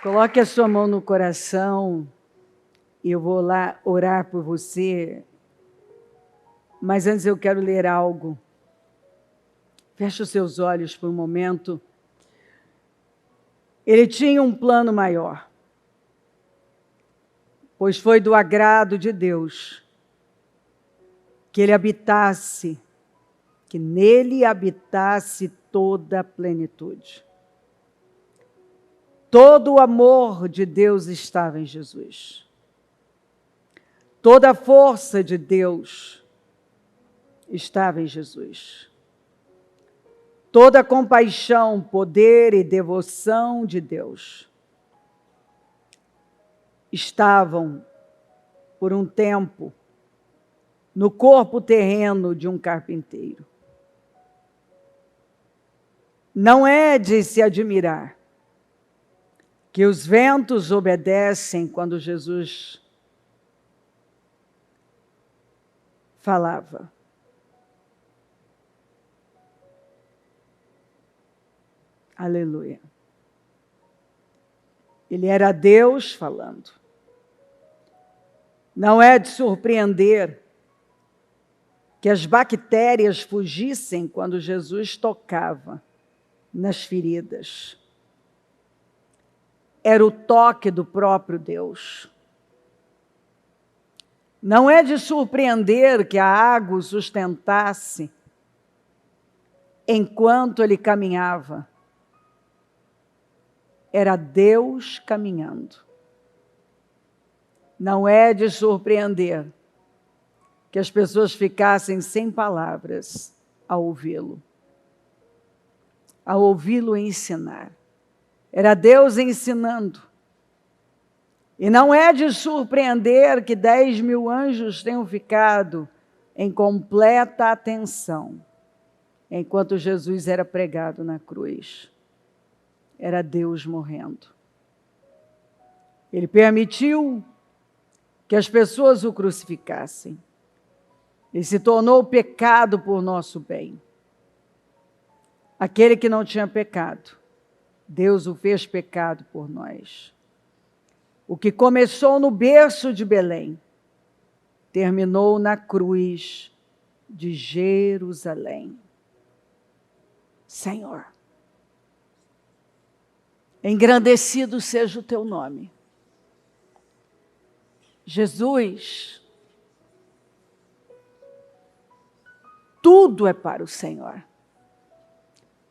Coloque a sua mão no coração e eu vou lá orar por você. Mas antes eu quero ler algo. Feche os seus olhos por um momento. Ele tinha um plano maior, pois foi do agrado de Deus que ele habitasse, que nele habitasse toda a plenitude. Todo o amor de Deus estava em Jesus. Toda a força de Deus estava em Jesus. Toda a compaixão, poder e devoção de Deus estavam, por um tempo, no corpo terreno de um carpinteiro. Não é de se admirar que os ventos obedecem quando Jesus falava. Aleluia. Ele era Deus falando. Não é de surpreender que as bactérias fugissem quando Jesus tocava nas feridas. Era o toque do próprio Deus. Não é de surpreender que a água o sustentasse enquanto ele caminhava. Era Deus caminhando. Não é de surpreender que as pessoas ficassem sem palavras ao ouvi-lo. Ao ouvi-lo ensinar. Era Deus ensinando. E não é de surpreender que 10.000 anjos tenham ficado em completa atenção enquanto Jesus era pregado na cruz. Era Deus morrendo. Ele permitiu que as pessoas o crucificassem. Ele se tornou pecado por nosso bem. Aquele que não tinha pecado, Deus o fez pecado por nós. O que começou no berço de Belém, terminou na cruz de Jerusalém. Senhor, engrandecido seja o teu nome. Jesus, tudo é para o Senhor.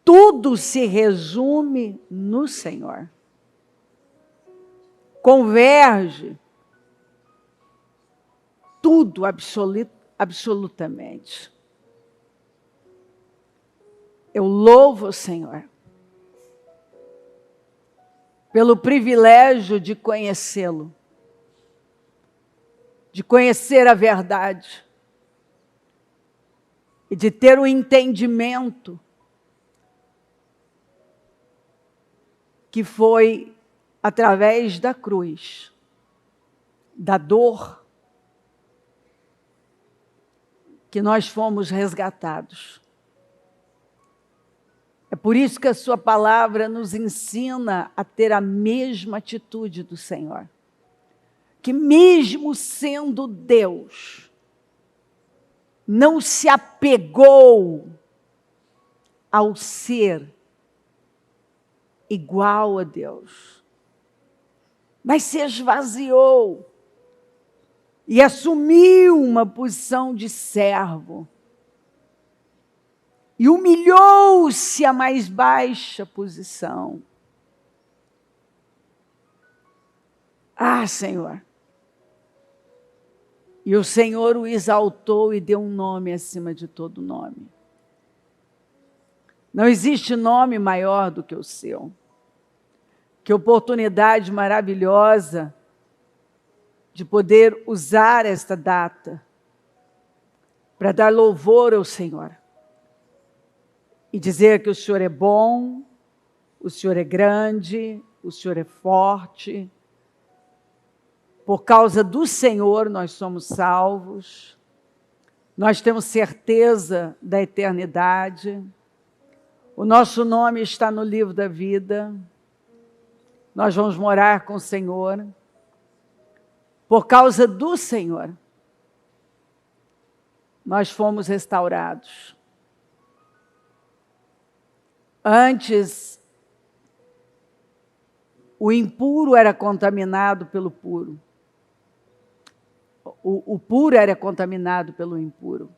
Tudo se resume no Senhor. Converge. Tudo absolutamente. Eu louvo o Senhor pelo privilégio de conhecê-lo, de conhecer a verdade e de ter o entendimento que foi através da cruz, da dor, que nós fomos resgatados. É por isso que a sua palavra nos ensina a ter a mesma atitude do Senhor. Que mesmo sendo Deus, não se apegou ao ser igual a Deus, mas se esvaziou e assumiu uma posição de servo e humilhou-se à mais baixa posição. Ah, Senhor! E o Senhor o exaltou e deu um nome acima de todo nome. Não existe nome maior do que o seu. Que oportunidade maravilhosa de poder usar esta data para dar louvor ao Senhor. E dizer que o Senhor é bom, o Senhor é grande, o Senhor é forte. Por causa do Senhor nós somos salvos. Nós temos certeza da eternidade. O nosso nome está no livro da vida. nós vamos morar com o Senhor. Por causa do Senhor, nós fomos restaurados. Antes, o impuro era contaminado pelo puro. O puro era contaminado pelo impuro.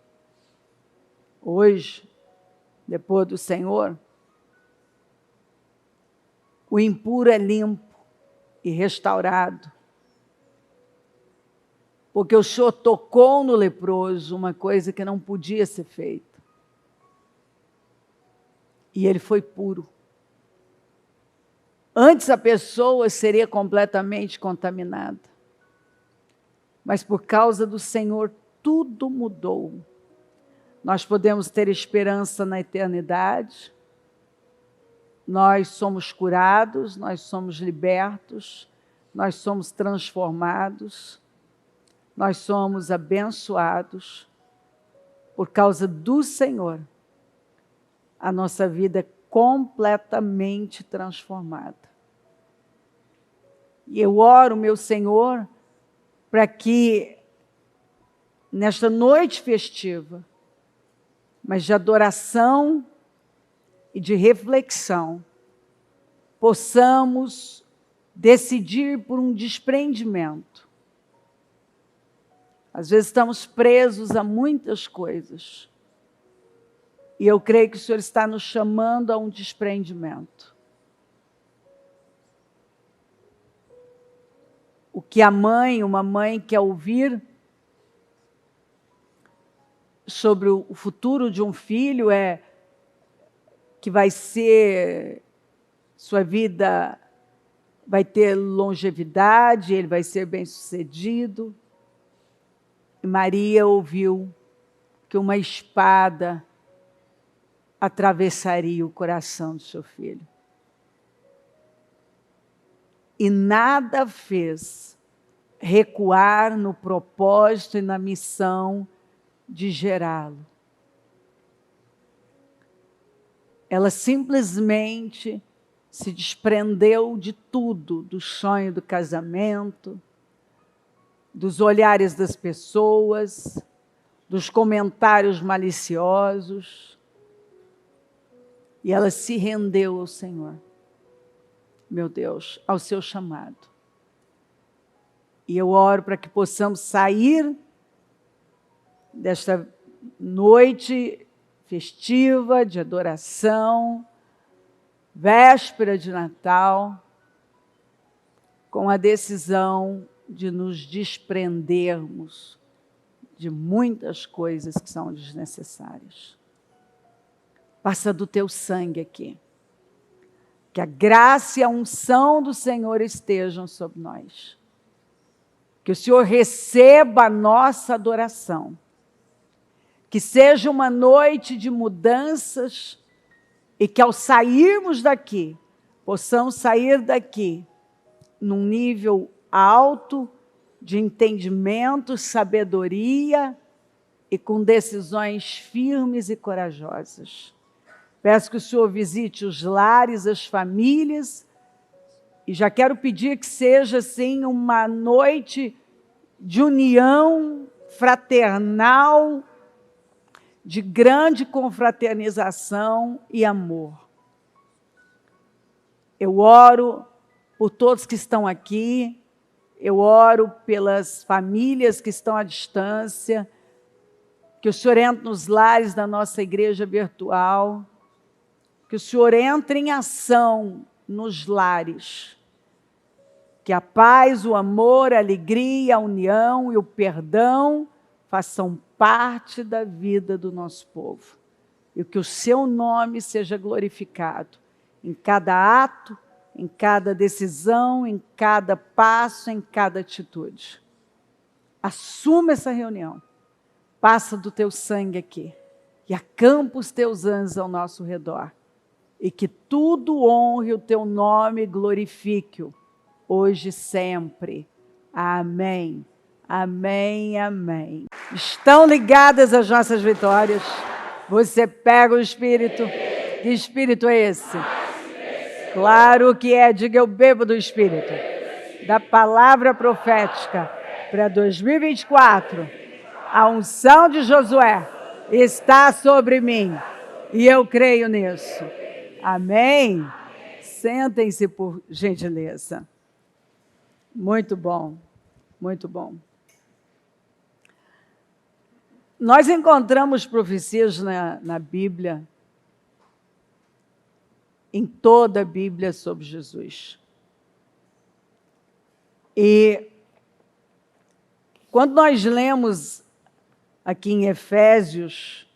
Hoje, depois do Senhor, o impuro é limpo e restaurado. Porque o Senhor tocou no leproso uma coisa que não podia ser feita. E ele foi puro. Antes a pessoa seria completamente contaminada. Mas por causa do Senhor, tudo mudou. Nós podemos ter esperança na eternidade. Nós somos curados, nós somos libertos, nós somos transformados, nós somos abençoados. Por causa do Senhor, a nossa vida é completamente transformada. E eu oro, meu Senhor, para que nesta noite festiva, mas de adoração e de reflexão, possamos decidir por um desprendimento. Às vezes estamos presos a muitas coisas. E eu creio que o Senhor está nos chamando a um desprendimento. O que uma mãe quer ouvir sobre o futuro de um filho é que vai ser, sua vida vai ter longevidade, ele vai ser bem-sucedido. E Maria ouviu que uma espada atravessaria o coração do seu filho. E nada fez recuar no propósito e na missão de gerá-lo. Ela simplesmente se desprendeu de tudo, do sonho do casamento, dos olhares das pessoas, dos comentários maliciosos, e ela se rendeu ao Senhor, meu Deus, ao seu chamado. E eu oro para que possamos sair desta noite festiva, de adoração, véspera de Natal, com a decisão de nos desprendermos de muitas coisas que são desnecessárias. Passa do teu sangue aqui. Que a graça e a unção do Senhor estejam sobre nós. Que o Senhor receba a nossa adoração. Que seja uma noite de mudanças e que ao sairmos daqui, possamos sair daqui num nível alto de entendimento, sabedoria e com decisões firmes e corajosas. Peço que o Senhor visite os lares, as famílias, e já quero pedir que seja assim uma noite de união fraternal, de grande confraternização e amor. Eu oro por todos que estão aqui, eu oro pelas famílias que estão à distância, que o Senhor entre nos lares da nossa igreja virtual, que o Senhor entre em ação nos lares, que a paz, o amor, a alegria, a união e o perdão façam parte da vida do nosso povo. E que o seu nome seja glorificado em cada ato, em cada decisão, em cada passo, em cada atitude. Assuma essa reunião. Passa do teu sangue aqui e acampa os teus anjos ao nosso redor. E que tudo honre o teu nome e glorifique-o, hoje e sempre. Amém. Amém, amém. Estão ligadas as nossas vitórias? Você pega o Espírito. Que Espírito é esse? Claro que é. Diga, eu bebo do Espírito, da palavra profética para 2024. A unção de Josué está sobre mim e eu creio nisso. Amém? Sentem-se, por gentileza. Muito bom, muito bom. Nós encontramos profecias na Bíblia, em toda a Bíblia, sobre Jesus. E quando nós lemos aqui em Efésios,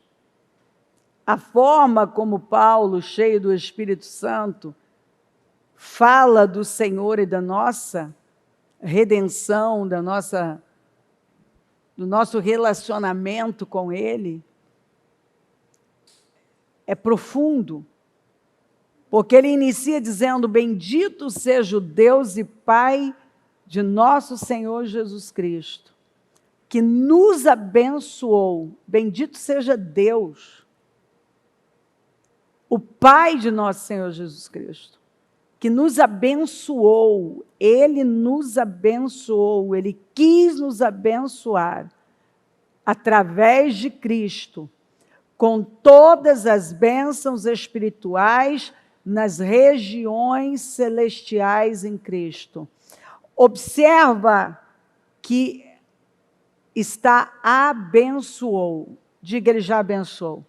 a forma como Paulo, cheio do Espírito Santo, fala do Senhor e da nossa redenção, do nosso relacionamento com Ele, é profundo, porque ele inicia dizendo: bendito seja o Deus e Pai de nosso Senhor Jesus Cristo, que nos abençoou. Bendito seja Deus, o Pai de nosso Senhor Jesus Cristo, que nos abençoou. Ele nos abençoou, Ele quis nos abençoar através de Cristo, com todas as bênçãos espirituais nas regiões celestiais em Cristo. Observa que está abençoou. Diga, Ele já abençoou.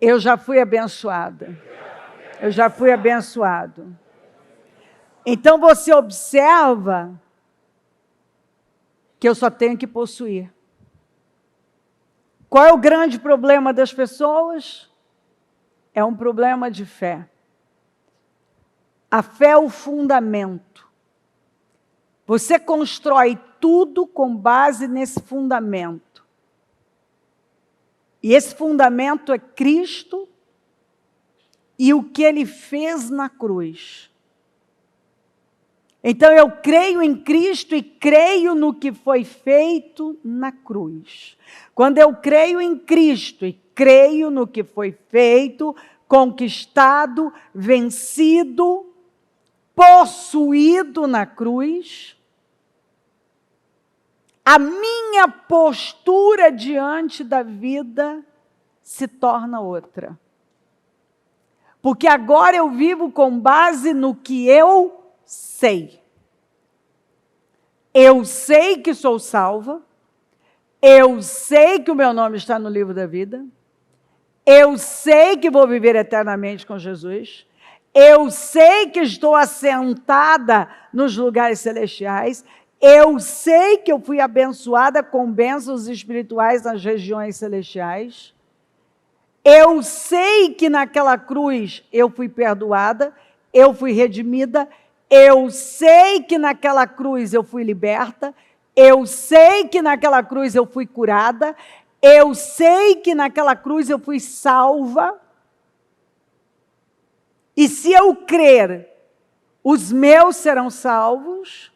Eu já fui abençoada. Eu já fui abençoado. Então você observa que eu só tenho que possuir. Qual é o grande problema das pessoas? É um problema de fé. A fé é o fundamento. Você constrói tudo com base nesse fundamento. E esse fundamento é Cristo e o que Ele fez na cruz. Então eu creio em Cristo e creio no que foi feito na cruz. Quando eu creio em Cristo e creio no que foi feito, conquistado, vencido, possuído na cruz, a minha postura diante da vida se torna outra. Porque agora eu vivo com base no que eu sei. Eu sei que sou salva. Eu sei que o meu nome está no livro da vida. Eu sei que vou viver eternamente com Jesus. Eu sei que estou assentada nos lugares celestiais. Eu sei que eu fui abençoada com bênçãos espirituais nas regiões celestiais. Eu sei que naquela cruz eu fui perdoada, eu fui redimida. Eu sei que naquela cruz eu fui liberta. Eu sei que naquela cruz eu fui curada. Eu sei que naquela cruz eu fui salva. E se eu crer, os meus serão salvos.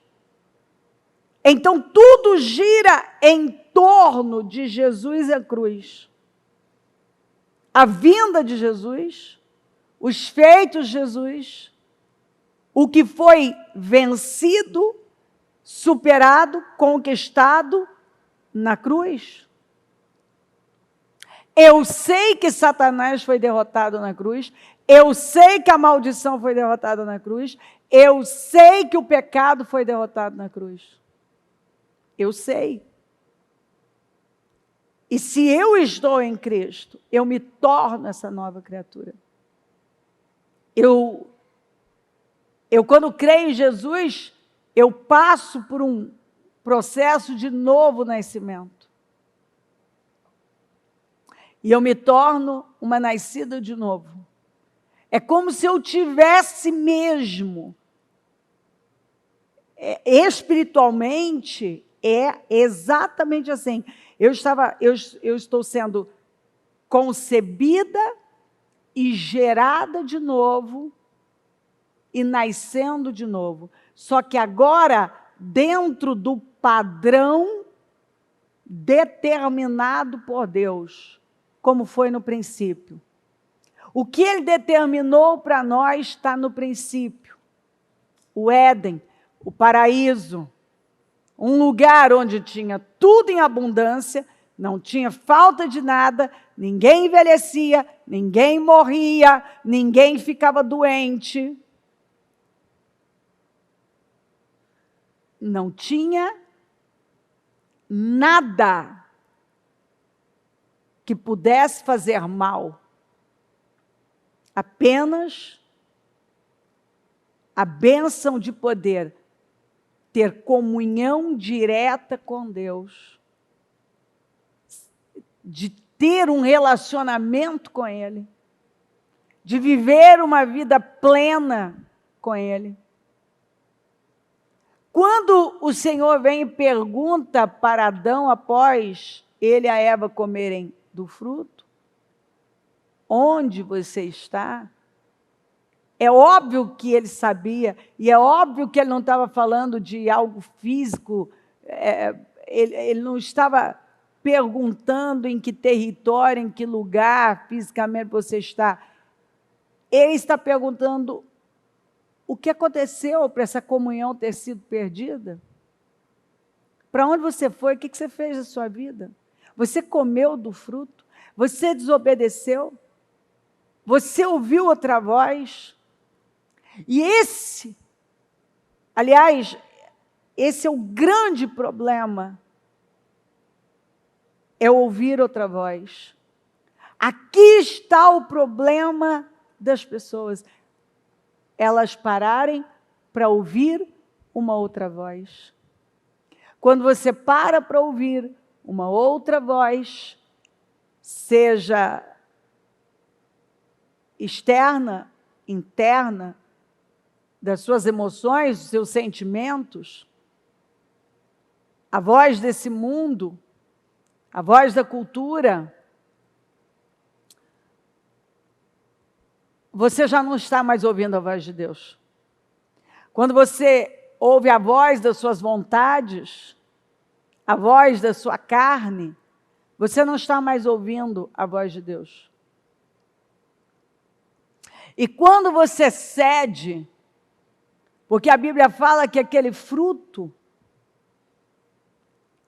Então tudo gira em torno de Jesus e a cruz. A vinda de Jesus, os feitos de Jesus, o que foi vencido, superado, conquistado na cruz. Eu sei que Satanás foi derrotado na cruz. Eu sei que a maldição foi derrotada na cruz. Eu sei que o pecado foi derrotado na cruz. Eu sei. E se eu estou em Cristo, eu me torno essa nova criatura. Eu quando creio em Jesus, eu passo por um processo de novo nascimento. E eu me torno uma nascida de novo. É como se eu tivesse mesmo, espiritualmente, é exatamente assim. Eu estou sendo concebida e gerada de novo e nascendo de novo. Só que agora, dentro do padrão determinado por Deus, como foi no princípio. O que ele determinou para nós está no princípio. O Éden, o paraíso, um lugar onde tinha tudo em abundância, não tinha falta de nada, ninguém envelhecia, ninguém morria, ninguém ficava doente. Não tinha nada que pudesse fazer mal. Apenas a bênção de poder ter comunhão direta com Deus, de ter um relacionamento com Ele, de viver uma vida plena com Ele. Quando o Senhor vem e pergunta para Adão, após ele e a Eva comerem do fruto, onde você está? É óbvio que ele sabia, e é óbvio que ele não estava falando de algo físico, ele não estava perguntando em que território, em que lugar fisicamente você está. Ele está perguntando o que aconteceu para essa comunhão ter sido perdida. Para onde você foi? O que você fez na sua vida? Você comeu do fruto? Você desobedeceu? Você ouviu outra voz? E esse é o grande problema, é ouvir outra voz. Aqui está o problema das pessoas, elas pararem para ouvir uma outra voz. Quando você para ouvir uma outra voz, seja externa, interna, das suas emoções, dos seus sentimentos, a voz desse mundo, a voz da cultura, você já não está mais ouvindo a voz de Deus. Quando você ouve a voz das suas vontades, a voz da sua carne, você não está mais ouvindo a voz de Deus. E quando você cede, porque a Bíblia fala que aquele fruto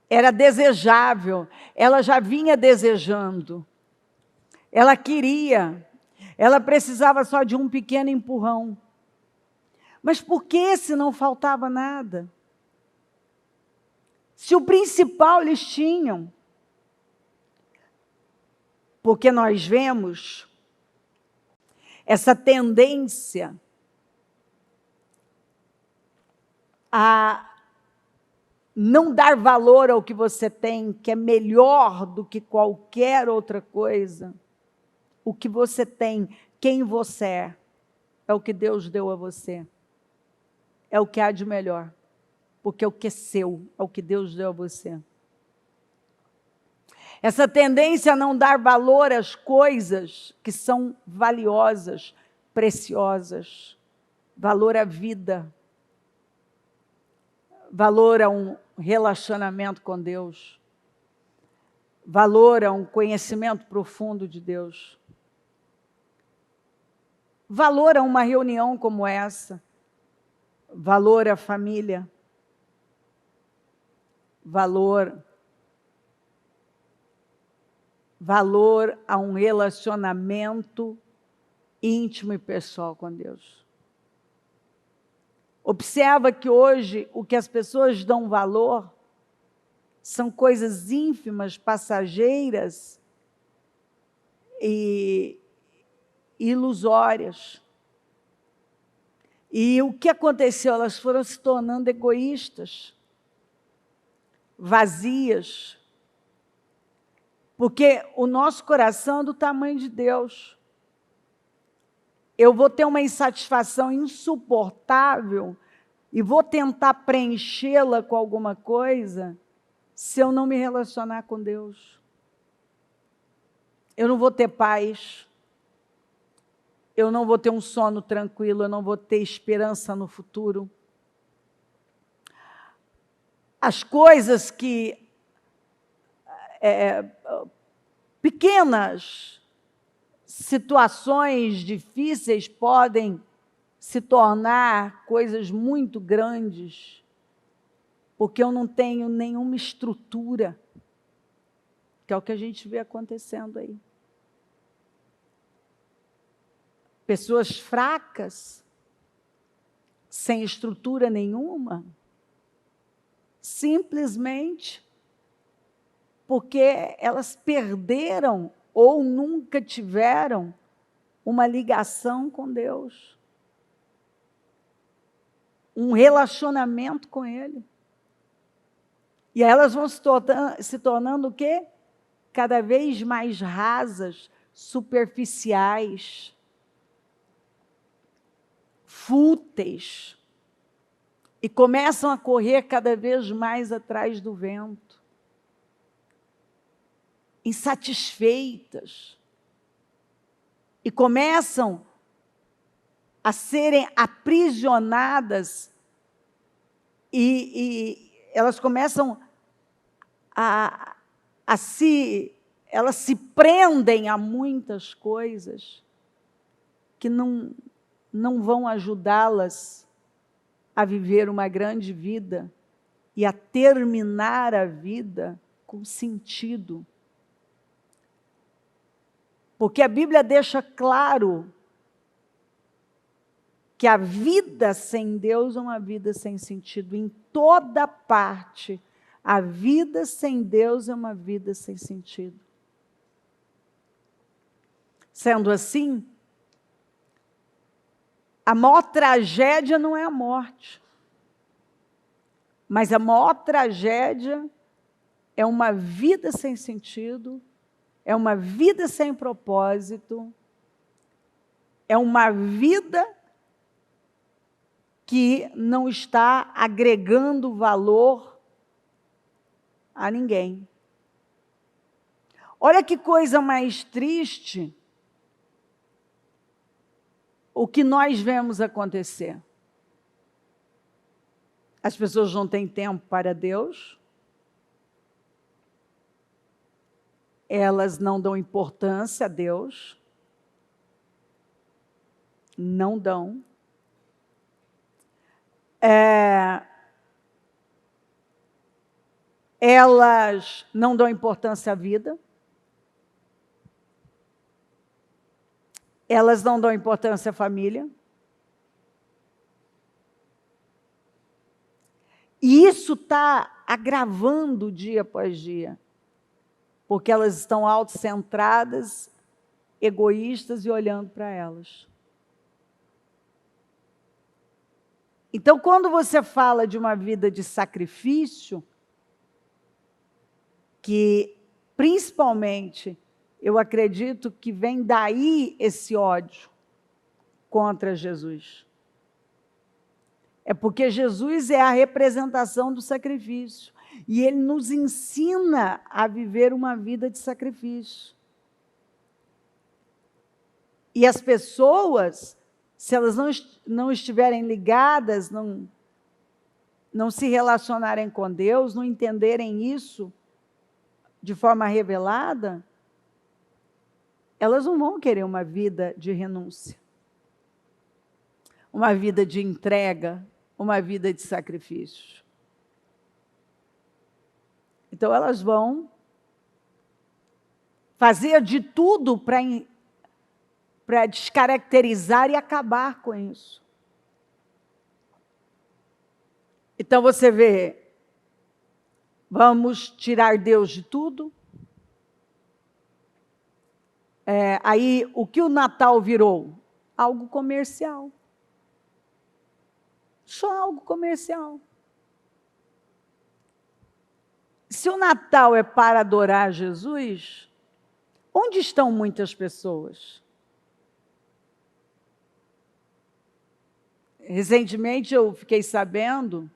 era desejável, ela já vinha desejando, ela queria, ela precisava só de um pequeno empurrão. Mas por que se não faltava nada? Se o principal eles tinham? Porque nós vemos essa tendência a não dar valor ao que você tem, que é melhor do que qualquer outra coisa. O que você tem, quem você é o que Deus deu a você. É o que há de melhor, porque é o que é seu, é o que Deus deu a você. Essa tendência a não dar valor às coisas que são valiosas, preciosas, valor à vida, valor a um relacionamento com Deus, valor a um conhecimento profundo de Deus, valor a uma reunião como essa, valor à família, valor a um relacionamento íntimo e pessoal com Deus. Observa que hoje o que as pessoas dão valor são coisas ínfimas, passageiras e ilusórias. E o que aconteceu? Elas foram se tornando egoístas, vazias, porque o nosso coração é do tamanho de Deus. Eu vou ter uma insatisfação insuportável e vou tentar preenchê-la com alguma coisa se eu não me relacionar com Deus. Eu não vou ter paz, eu não vou ter um sono tranquilo, eu não vou ter esperança no futuro. As coisas pequenas, situações difíceis podem se tornar coisas muito grandes, porque eu não tenho nenhuma estrutura, que é o que a gente vê acontecendo aí. Pessoas fracas, sem estrutura nenhuma, simplesmente porque elas perderam ou nunca tiveram uma ligação com Deus, um relacionamento com Ele. E aí elas vão se tornando o quê? Cada vez mais rasas, superficiais, fúteis, e começam a correr cada vez mais atrás do vento, insatisfeitas, e começam a serem aprisionadas, e elas começam elas se prendem a muitas coisas que não vão ajudá-las a viver uma grande vida e a terminar a vida com sentido. Porque a Bíblia deixa claro que a vida sem Deus é uma vida sem sentido. Em toda parte, a vida sem Deus é uma vida sem sentido. Sendo assim, a maior tragédia não é a morte, mas a maior tragédia é uma vida sem sentido, é uma vida sem propósito, é uma vida que não está agregando valor a ninguém. Olha que coisa mais triste o que nós vemos acontecer. As pessoas não têm tempo para Deus, elas não dão importância a Deus, não dão. Elas não dão importância à vida, elas não dão importância à família. E isso está agravando dia após dia, porque elas estão autocentradas, egoístas e olhando para elas. Então, quando você fala de uma vida de sacrifício, que principalmente eu acredito que vem daí esse ódio contra Jesus. É porque Jesus é a representação do sacrifício. E Ele nos ensina a viver uma vida de sacrifício. E as pessoas, se elas não estiverem ligadas, não se relacionarem com Deus, não entenderem isso de forma revelada, elas não vão querer uma vida de renúncia, uma vida de entrega, uma vida de sacrifício. Então, elas vão fazer de tudo para descaracterizar e acabar com isso. Então, você vê, vamos tirar Deus de tudo. Aí, o que o Natal virou? Algo comercial. Só algo comercial. Se o Natal é para adorar Jesus, onde estão muitas pessoas? Recentemente eu fiquei sabendo,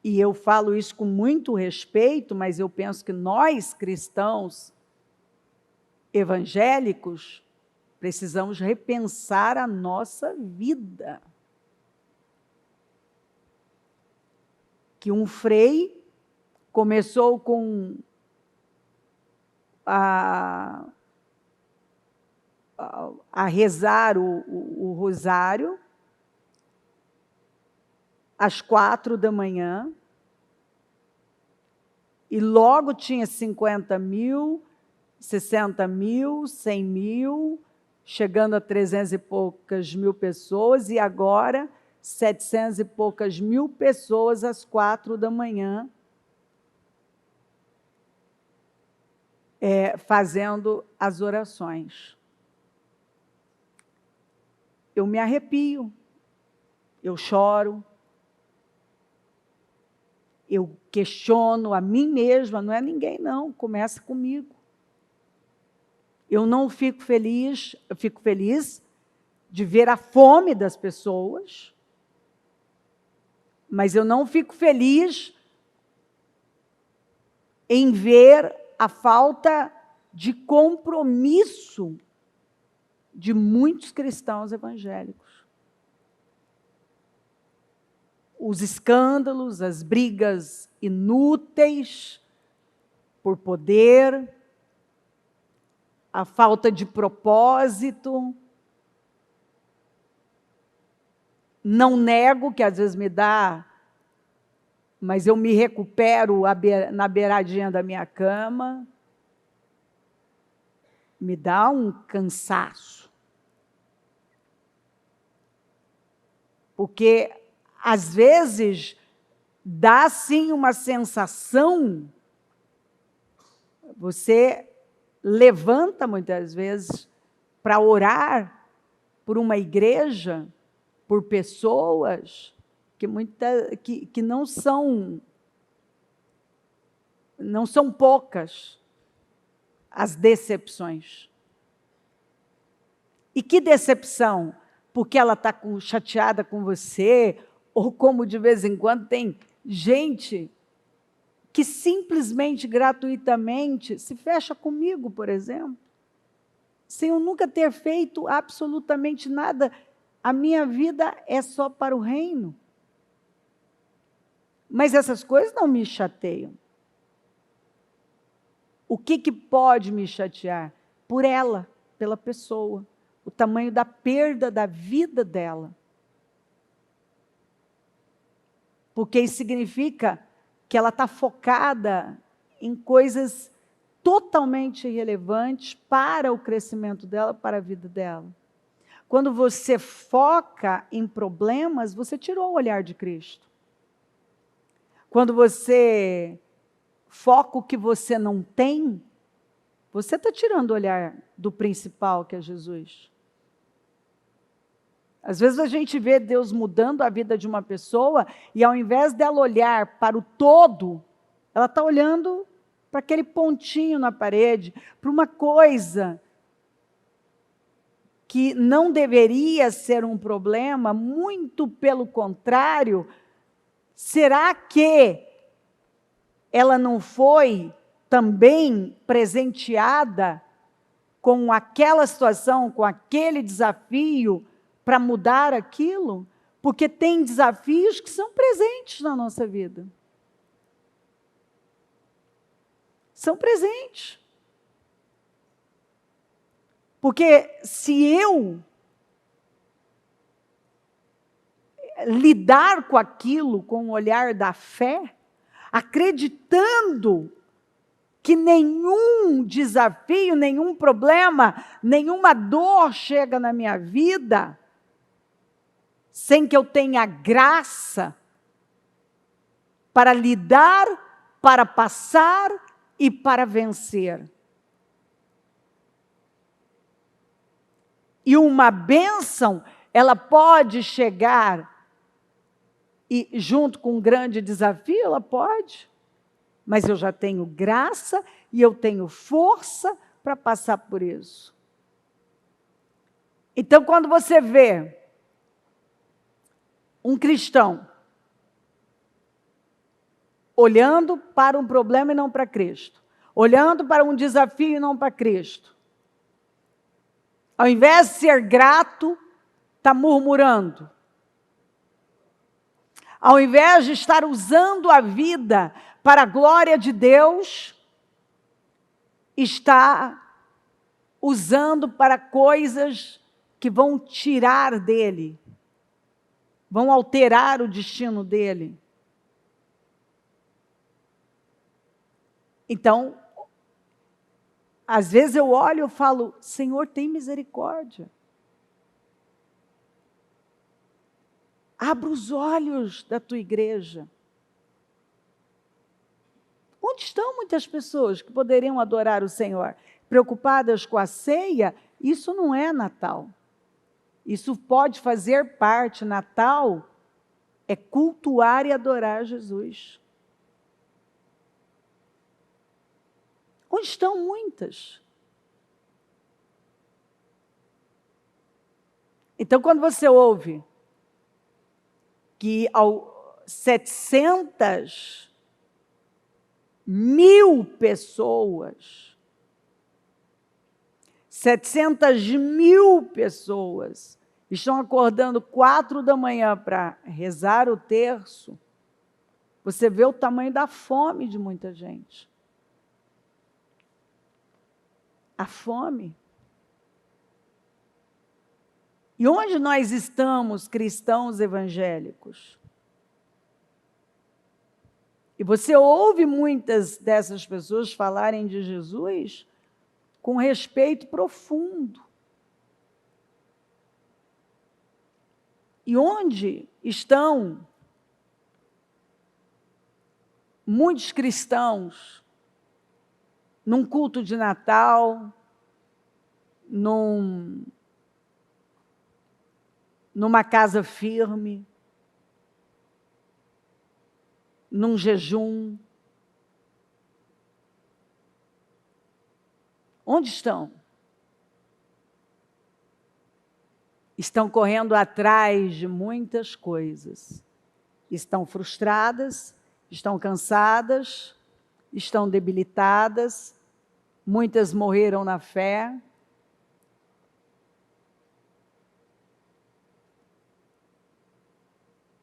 e eu falo isso com muito respeito, mas eu penso que nós, cristãos evangélicos, precisamos repensar a nossa vida. Que um frei começou com a rezar o rosário às 4 da manhã, e logo tinha 50 mil, 60 mil, 100 mil, chegando a 300 e poucas mil pessoas, e agora 700 e poucas mil pessoas às 4 da manhã, fazendo as orações. Eu me arrepio, eu choro, eu questiono a mim mesma, não é ninguém não, começa comigo. Eu não fico feliz, eu fico feliz de ver a fome das pessoas, mas eu não fico feliz em ver a falta de compromisso de muitos cristãos evangélicos. Os escândalos, as brigas inúteis por poder, a falta de propósito. Não nego que às vezes me dá, mas eu me recupero na beiradinha da minha cama. Me dá um cansaço. Porque, às vezes, dá sim uma sensação, você levanta muitas vezes para orar por uma igreja, por pessoas que não são poucas as decepções. E que decepção? Porque ela está chateada com você, ou como de vez em quando tem gente que simplesmente, gratuitamente, se fecha comigo, por exemplo, sem eu nunca ter feito absolutamente nada. A minha vida é só para o reino. Mas essas coisas não me chateiam. O que pode me chatear? Por ela, pela pessoa. O tamanho da perda da vida dela. Porque isso significa que ela está focada em coisas totalmente irrelevantes para o crescimento dela, para a vida dela. Quando você foca em problemas, você tirou o olhar de Cristo. Quando você foca o que você não tem, você está tirando o olhar do principal, que é Jesus. Às vezes a gente vê Deus mudando a vida de uma pessoa e ao invés dela olhar para o todo, ela está olhando para aquele pontinho na parede, para uma coisa que não deveria ser um problema, muito pelo contrário. Será que ela não foi também presenteada com aquela situação, com aquele desafio, para mudar aquilo? Porque tem desafios que são presentes na nossa vida. São presentes. Porque se eu lidar com aquilo com o olhar da fé, acreditando que nenhum desafio, nenhum problema, nenhuma dor chega na minha vida, sem que eu tenha graça para lidar, para passar e para vencer. E uma bênção, ela pode chegar e junto com um grande desafio, ela pode. Mas eu já tenho graça e eu tenho força para passar por isso. Então, quando você vê um cristão olhando para um problema e não para Cristo, olhando para um desafio e não para Cristo, ao invés de ser grato, está murmurando. Ao invés de estar usando a vida para a glória de Deus, está usando para coisas que vão tirar dele, vão alterar o destino dele. Então, às vezes eu olho e falo, Senhor, tem misericórdia. Abra os olhos da tua igreja. Onde estão muitas pessoas que poderiam adorar o Senhor? Preocupadas com a ceia? Isso não é Natal. Isso pode fazer parte. Natal é cultuar e adorar Jesus. Onde estão muitas? Então, quando você ouve que 700.000 pessoas, 700.000 pessoas estão acordando 4 da manhã para rezar o terço, você vê o tamanho da fome de muita gente. A fome. E onde nós estamos, cristãos evangélicos? E você ouve muitas dessas pessoas falarem de Jesus com respeito profundo. E onde estão muitos cristãos num culto de Natal, numa casa firme, num jejum? Onde estão? Estão correndo atrás de muitas coisas. Estão frustradas, estão cansadas, estão debilitadas, muitas morreram na fé.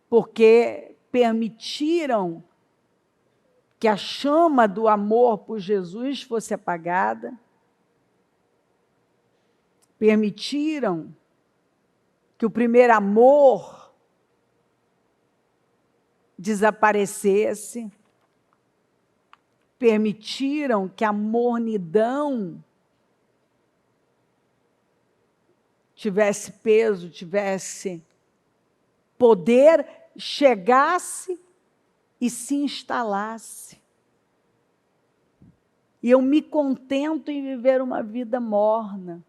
Porque permitiram que a chama do amor por Jesus fosse apagada, permitiram que o primeiro amor desaparecesse, permitiram que a mornidão tivesse peso, tivesse poder, chegasse e se instalasse. E eu me contento em viver uma vida morna,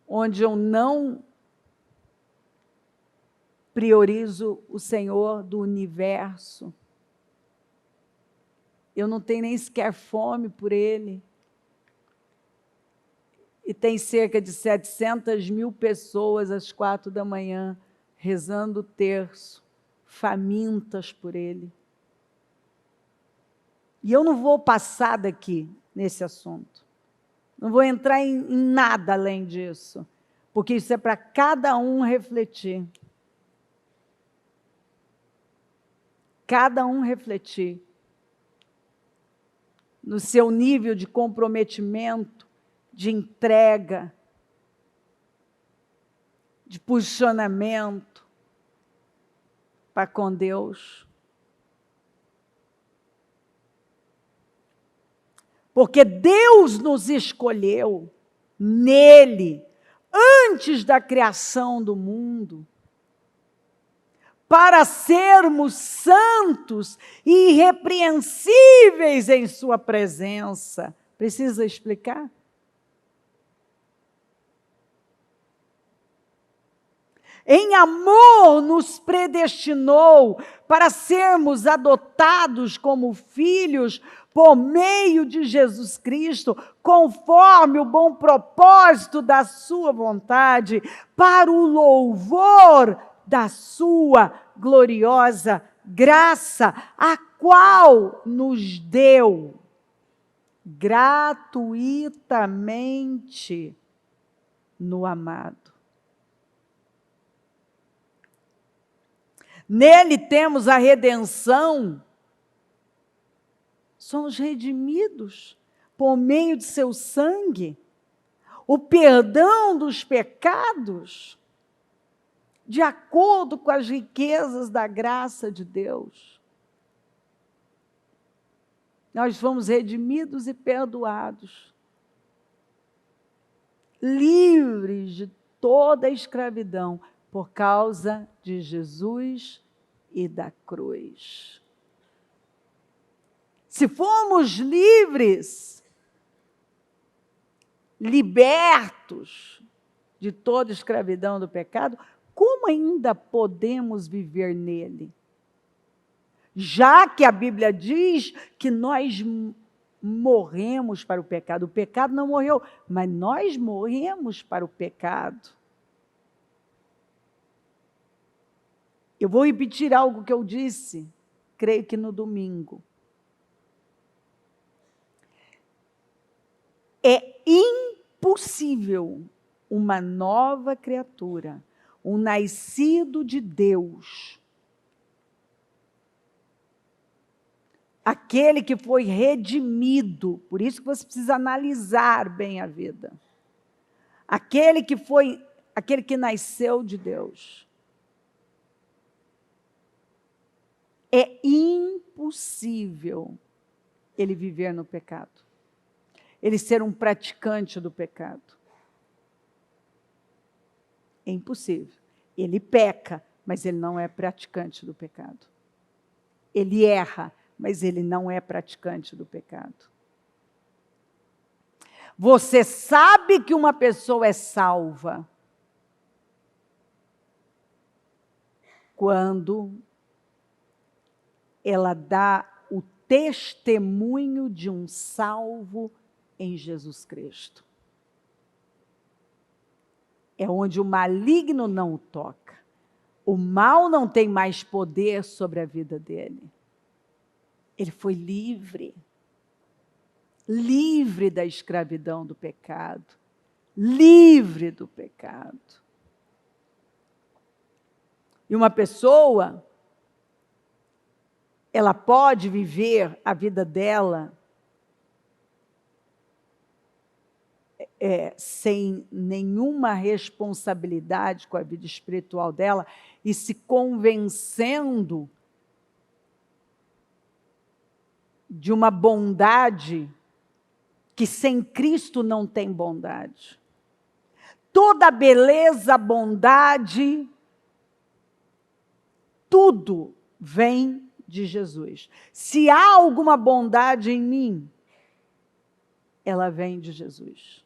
onde eu não priorizo o Senhor do universo. Eu não tenho nem sequer fome por Ele. E tem cerca de 700.000 pessoas às 4 da manhã, rezando o terço, famintas por Ele. E eu não vou passar daqui nesse assunto. Não vou entrar em nada além disso, porque isso é para cada um refletir. Cada um refletir no seu nível de comprometimento, de entrega, de posicionamento para com Deus. Porque Deus nos escolheu nele, antes da criação do mundo, para sermos santos e irrepreensíveis em sua presença. Precisa explicar? Em amor nos predestinou para sermos adotados como filhos por meio de Jesus Cristo, conforme o bom propósito da sua vontade, para o louvor da sua gloriosa graça, a qual nos deu gratuitamente no amado. Nele temos a redenção, somos redimidos por meio de seu sangue, o perdão dos pecados, de acordo com as riquezas da graça de Deus. Nós fomos redimidos e perdoados, livres de toda a escravidão, por causa de Jesus e da cruz. Se fomos livres, libertos de toda escravidão do pecado, como ainda podemos viver nele? Já que a Bíblia diz que nós morremos para o pecado. O pecado não morreu, mas nós morremos para o pecado. Eu vou repetir algo que eu disse, creio que no domingo. É impossível uma nova criatura, um nascido de Deus, aquele que foi redimido, por isso que você precisa analisar bem a vida. Aquele que nasceu de Deus. É impossível ele viver no pecado. Ele ser um praticante do pecado. É impossível. Ele peca, mas ele não é praticante do pecado. Ele erra, mas ele não é praticante do pecado. Você sabe que uma pessoa é salva quando ela dá o testemunho de um salvo em Jesus Cristo. É onde o maligno não o toca. O mal não tem mais poder sobre a vida dele. Ele foi livre. Livre da escravidão do pecado. Livre do pecado. E uma pessoa, ela pode viver a vida dela sem nenhuma responsabilidade com a vida espiritual dela e se convencendo de uma bondade que sem Cristo não tem bondade. Toda beleza, bondade, tudo vem de Jesus. Se há alguma bondade em mim, ela vem de Jesus.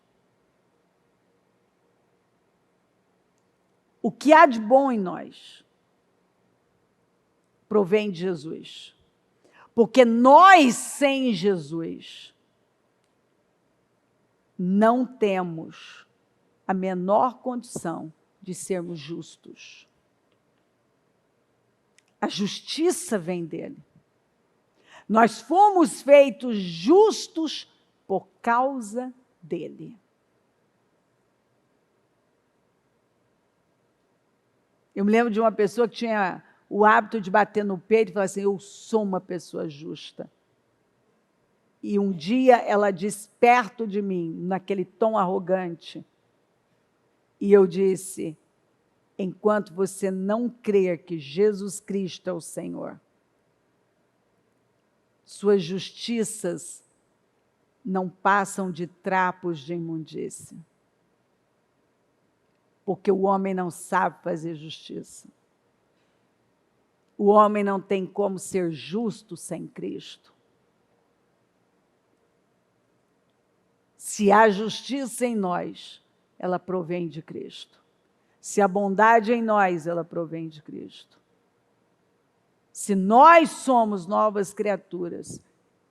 O que há de bom em nós provém de Jesus. Porque nós, sem Jesus, não temos a menor condição de sermos justos. A justiça vem dele. Nós fomos feitos justos por causa dele. Eu me lembro de uma pessoa que tinha o hábito de bater no peito e falar assim, eu sou uma pessoa justa. E um dia ela disse perto de mim, naquele tom arrogante, e eu disse, enquanto você não crer que Jesus Cristo é o Senhor, suas justiças não passam de trapos de imundícia. Porque o homem não sabe fazer justiça. O homem não tem como ser justo sem Cristo. Se há justiça em nós, ela provém de Cristo. Se há bondade em nós, ela provém de Cristo. Se nós somos novas criaturas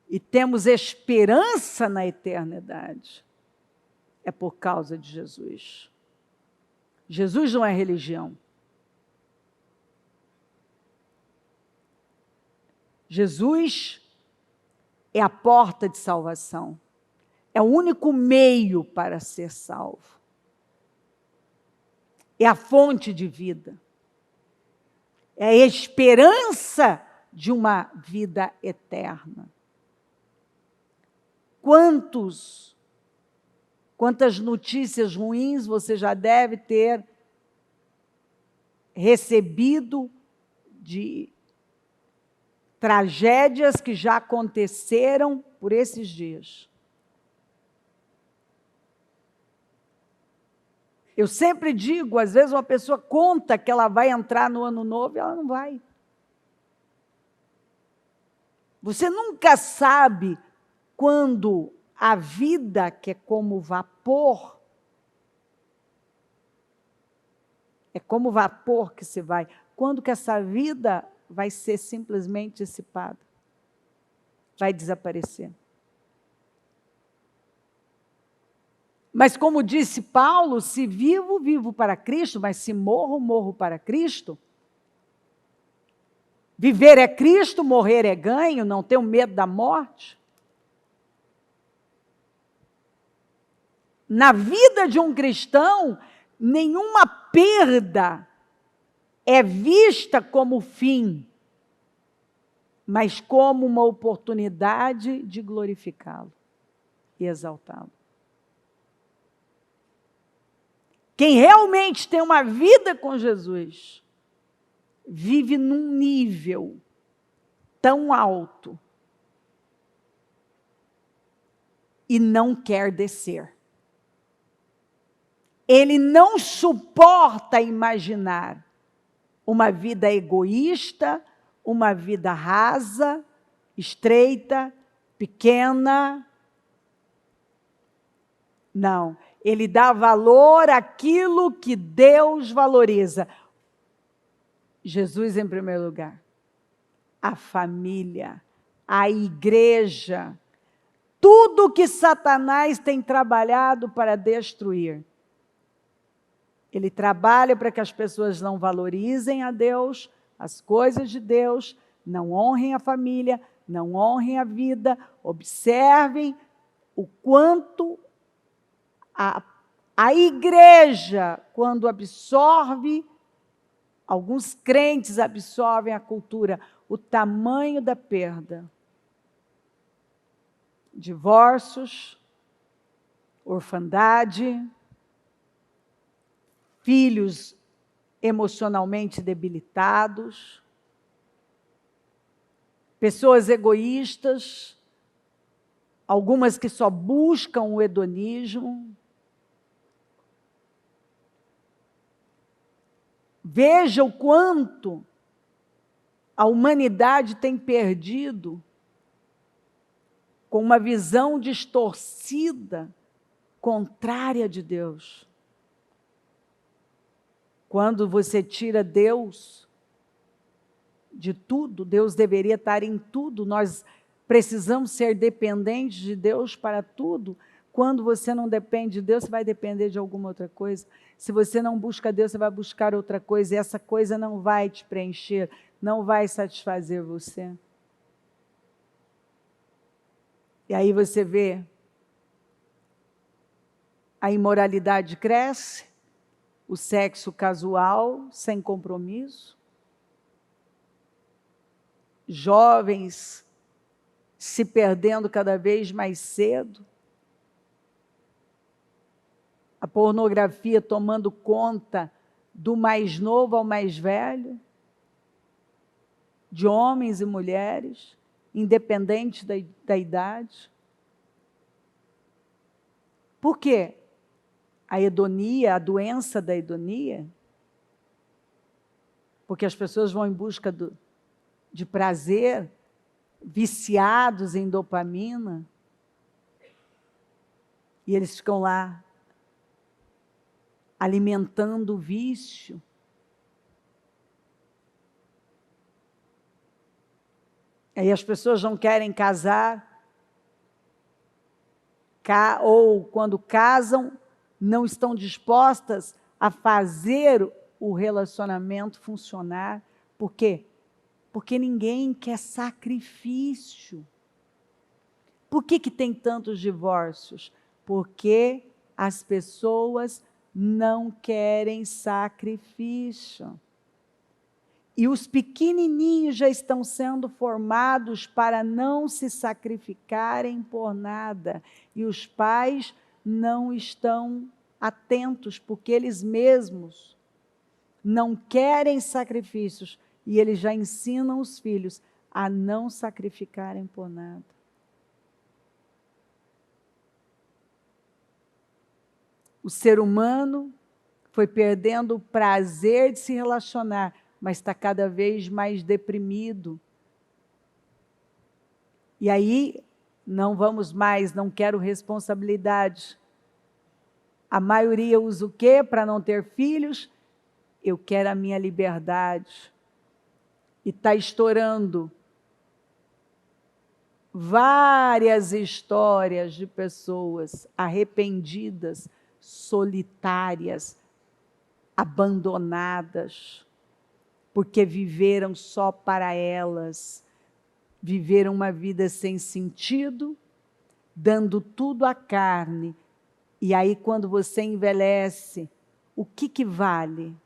e temos esperança na eternidade, é por causa de Jesus. Jesus não é religião. Jesus é a porta de salvação. É o único meio para ser salvo. É a fonte de vida. É a esperança de uma vida eterna. Quantas notícias ruins você já deve ter recebido de tragédias que já aconteceram por esses dias. Eu sempre digo, às vezes uma pessoa conta que ela vai entrar no ano novo e ela não vai. Você nunca sabe quando a vida, que é como vapor, é como vapor que se vai, quando que essa vida vai ser simplesmente dissipada, vai desaparecer. Mas como disse Paulo, se vivo, vivo para Cristo, mas se morro, morro para Cristo. Viver é Cristo, morrer é ganho, não tenho medo da morte. Na vida de um cristão, nenhuma perda é vista como fim, mas como uma oportunidade de glorificá-lo e exaltá-lo. Quem realmente tem uma vida com Jesus, vive num nível tão alto e não quer descer. Ele não suporta imaginar uma vida egoísta, uma vida rasa, estreita, pequena. Não, ele dá valor àquilo que Deus valoriza. Jesus em primeiro lugar, a família, a igreja, tudo que Satanás tem trabalhado para destruir. Ele trabalha para que as pessoas não valorizem a Deus, as coisas de Deus, não honrem a família, não honrem a vida, observem o quanto a igreja, quando absorve, alguns crentes absorvem a cultura, o tamanho da perda. Divórcios, orfandade, filhos emocionalmente debilitados, pessoas egoístas, algumas que só buscam o hedonismo. Veja o quanto a humanidade tem perdido com uma visão distorcida, contrária de Deus. Quando você tira Deus de tudo, Deus deveria estar em tudo, nós precisamos ser dependentes de Deus para tudo. Quando você não depende de Deus, você vai depender de alguma outra coisa. Se você não busca Deus, você vai buscar outra coisa, e essa coisa não vai te preencher, não vai satisfazer você. E aí você vê, a imoralidade cresce, o sexo casual, sem compromisso, jovens se perdendo cada vez mais cedo, a pornografia tomando conta do mais novo ao mais velho, de homens e mulheres, independente da idade. Por quê? A hedonia, a doença da hedonia, porque as pessoas vão em busca de prazer, viciados em dopamina, e eles ficam lá alimentando o vício. Aí as pessoas não querem casar, ou quando casam, não estão dispostas a fazer o relacionamento funcionar. Por quê? Porque ninguém quer sacrifício. Por que tem tantos divórcios? Porque as pessoas não querem sacrifício. E os pequenininhos já estão sendo formados para não se sacrificarem por nada. E os pais não estão atentos, porque eles mesmos não querem sacrifícios. E eles já ensinam os filhos a não sacrificarem por nada. O ser humano foi perdendo o prazer de se relacionar, mas está cada vez mais deprimido. E aí, não vamos mais, não quero responsabilidade. A maioria usa o quê para não ter filhos? Eu quero a minha liberdade. E está estourando várias histórias de pessoas arrependidas, solitárias, abandonadas, porque viveram só para elas, viveram uma vida sem sentido, dando tudo à carne. E aí, quando você envelhece, o que vale?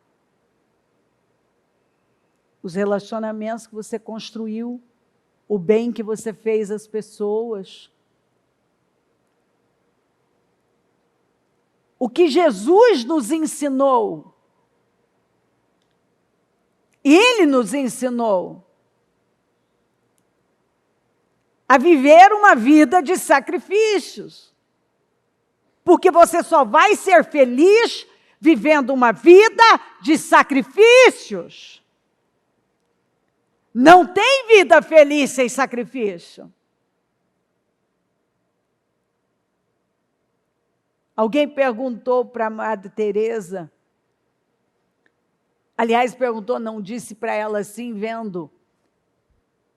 Os relacionamentos que você construiu, o bem que você fez às pessoas. O que Jesus nos ensinou, Ele nos ensinou a viver uma vida de sacrifícios. Porque você só vai ser feliz vivendo uma vida de sacrifícios. Não tem vida feliz sem sacrifício. Alguém perguntou para a Madre Teresa, aliás, perguntou, não, disse para ela assim, vendo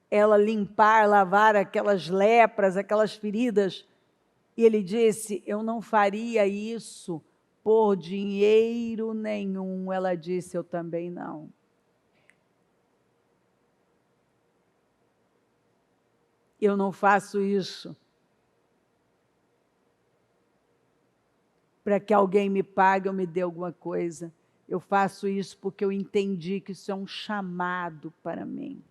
ela limpar, lavar aquelas lepras, aquelas feridas, e ele disse, eu não faria isso por dinheiro nenhum. Ela disse, eu também não. Eu não faço isso para que alguém me pague ou me dê alguma coisa. Eu faço isso porque eu entendi que isso é um chamado para mim.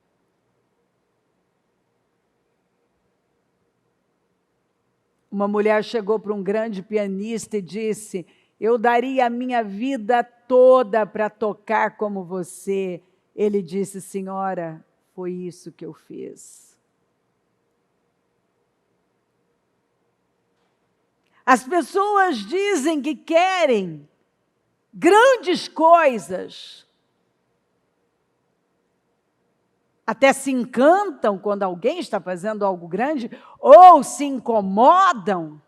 Uma mulher chegou para um grande pianista e disse, eu daria a minha vida toda para tocar como você. Ele disse, senhora, foi isso que eu fiz. As pessoas dizem que querem grandes coisas. Até se encantam quando alguém está fazendo algo grande, ou se incomodam.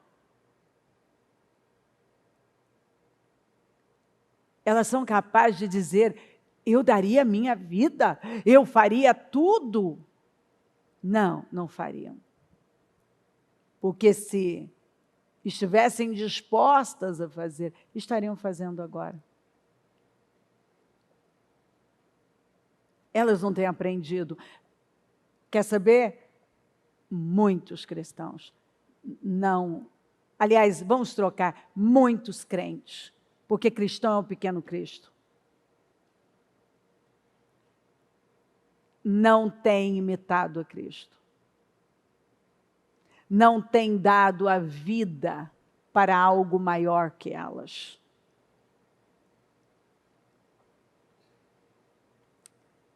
Elas são capazes de dizer, eu daria a minha vida, eu faria tudo. Não, não fariam. Porque se estivessem dispostas a fazer, estariam fazendo agora. Elas não têm aprendido. Quer saber? Muitos cristãos não. Aliás, vamos trocar, muitos crentes, porque cristão é um pequeno Cristo. Não têm imitado a Cristo. Não têm dado a vida para algo maior que elas.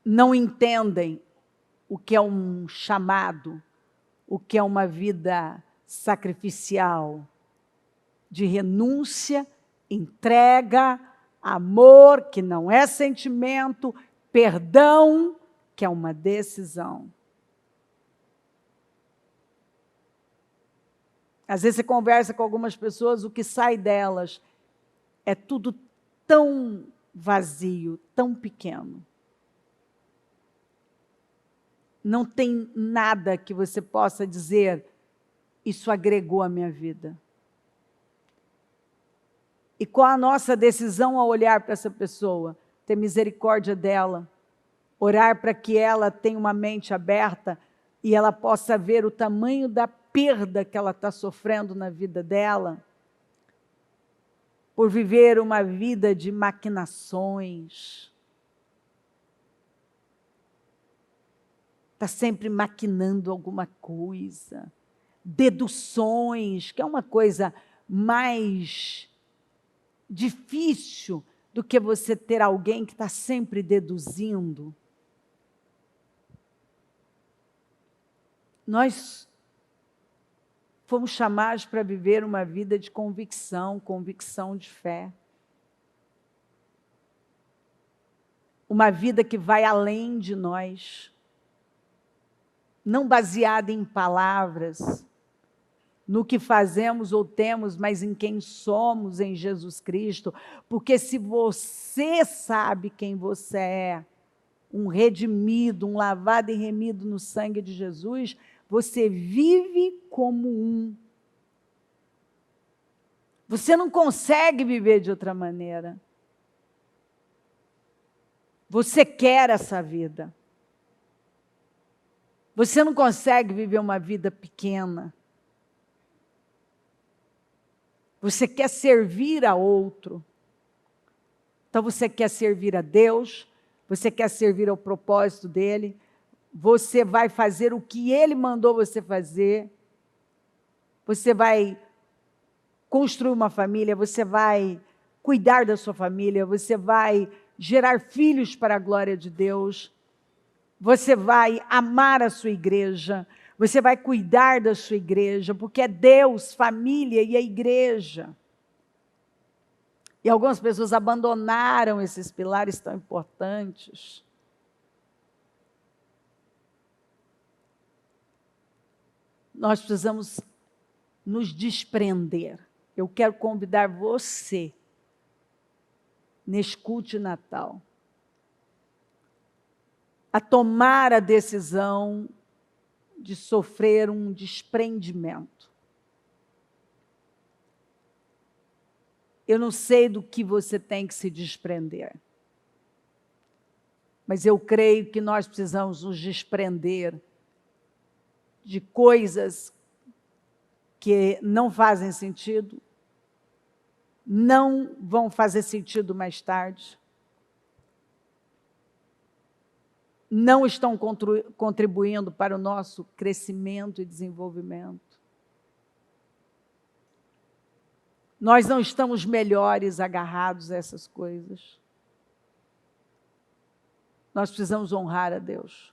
Não entendem o que é um chamado, o que é uma vida sacrificial, de renúncia, entrega, amor, que não é sentimento, perdão, que é uma decisão. Às vezes você conversa com algumas pessoas, o que sai delas é tudo tão vazio, tão pequeno. Não tem nada que você possa dizer, isso agregou à minha vida. E qual a nossa decisão ao olhar para essa pessoa? Ter misericórdia dela, orar para que ela tenha uma mente aberta e ela possa ver o tamanho da perda que ela está sofrendo na vida dela, por viver uma vida de maquinações. está sempre maquinando alguma coisa. Deduções, que é uma coisa mais difícil do que você ter alguém que está sempre deduzindo. Nós fomos chamados para viver uma vida de convicção, convicção de fé. Uma vida que vai além de nós. Não baseada em palavras, no que fazemos ou temos, mas em quem somos em Jesus Cristo. Porque se você sabe quem você é, um redimido, um lavado e remido no sangue de Jesus, você vive como um. Você não consegue viver de outra maneira. Você quer essa vida. Você não consegue viver uma vida pequena. Você quer servir a outro. Então você quer servir a Deus, você quer servir ao propósito dele, você vai fazer o que ele mandou você fazer, você vai construir uma família, você vai cuidar da sua família, você vai gerar filhos para a glória de Deus, você vai amar a sua igreja, você vai cuidar da sua igreja, porque é Deus, família e a igreja. E algumas pessoas abandonaram esses pilares tão importantes. Nós precisamos nos desprender. Eu quero convidar você, neste culto de Natal, a tomar a decisão de sofrer um desprendimento. Eu não sei do que você tem que se desprender, mas eu creio que nós precisamos nos desprender de coisas que não fazem sentido, não vão fazer sentido mais tarde, não estão contribuindo para o nosso crescimento e desenvolvimento. Nós não estamos melhores agarrados a essas coisas. Nós precisamos honrar a Deus.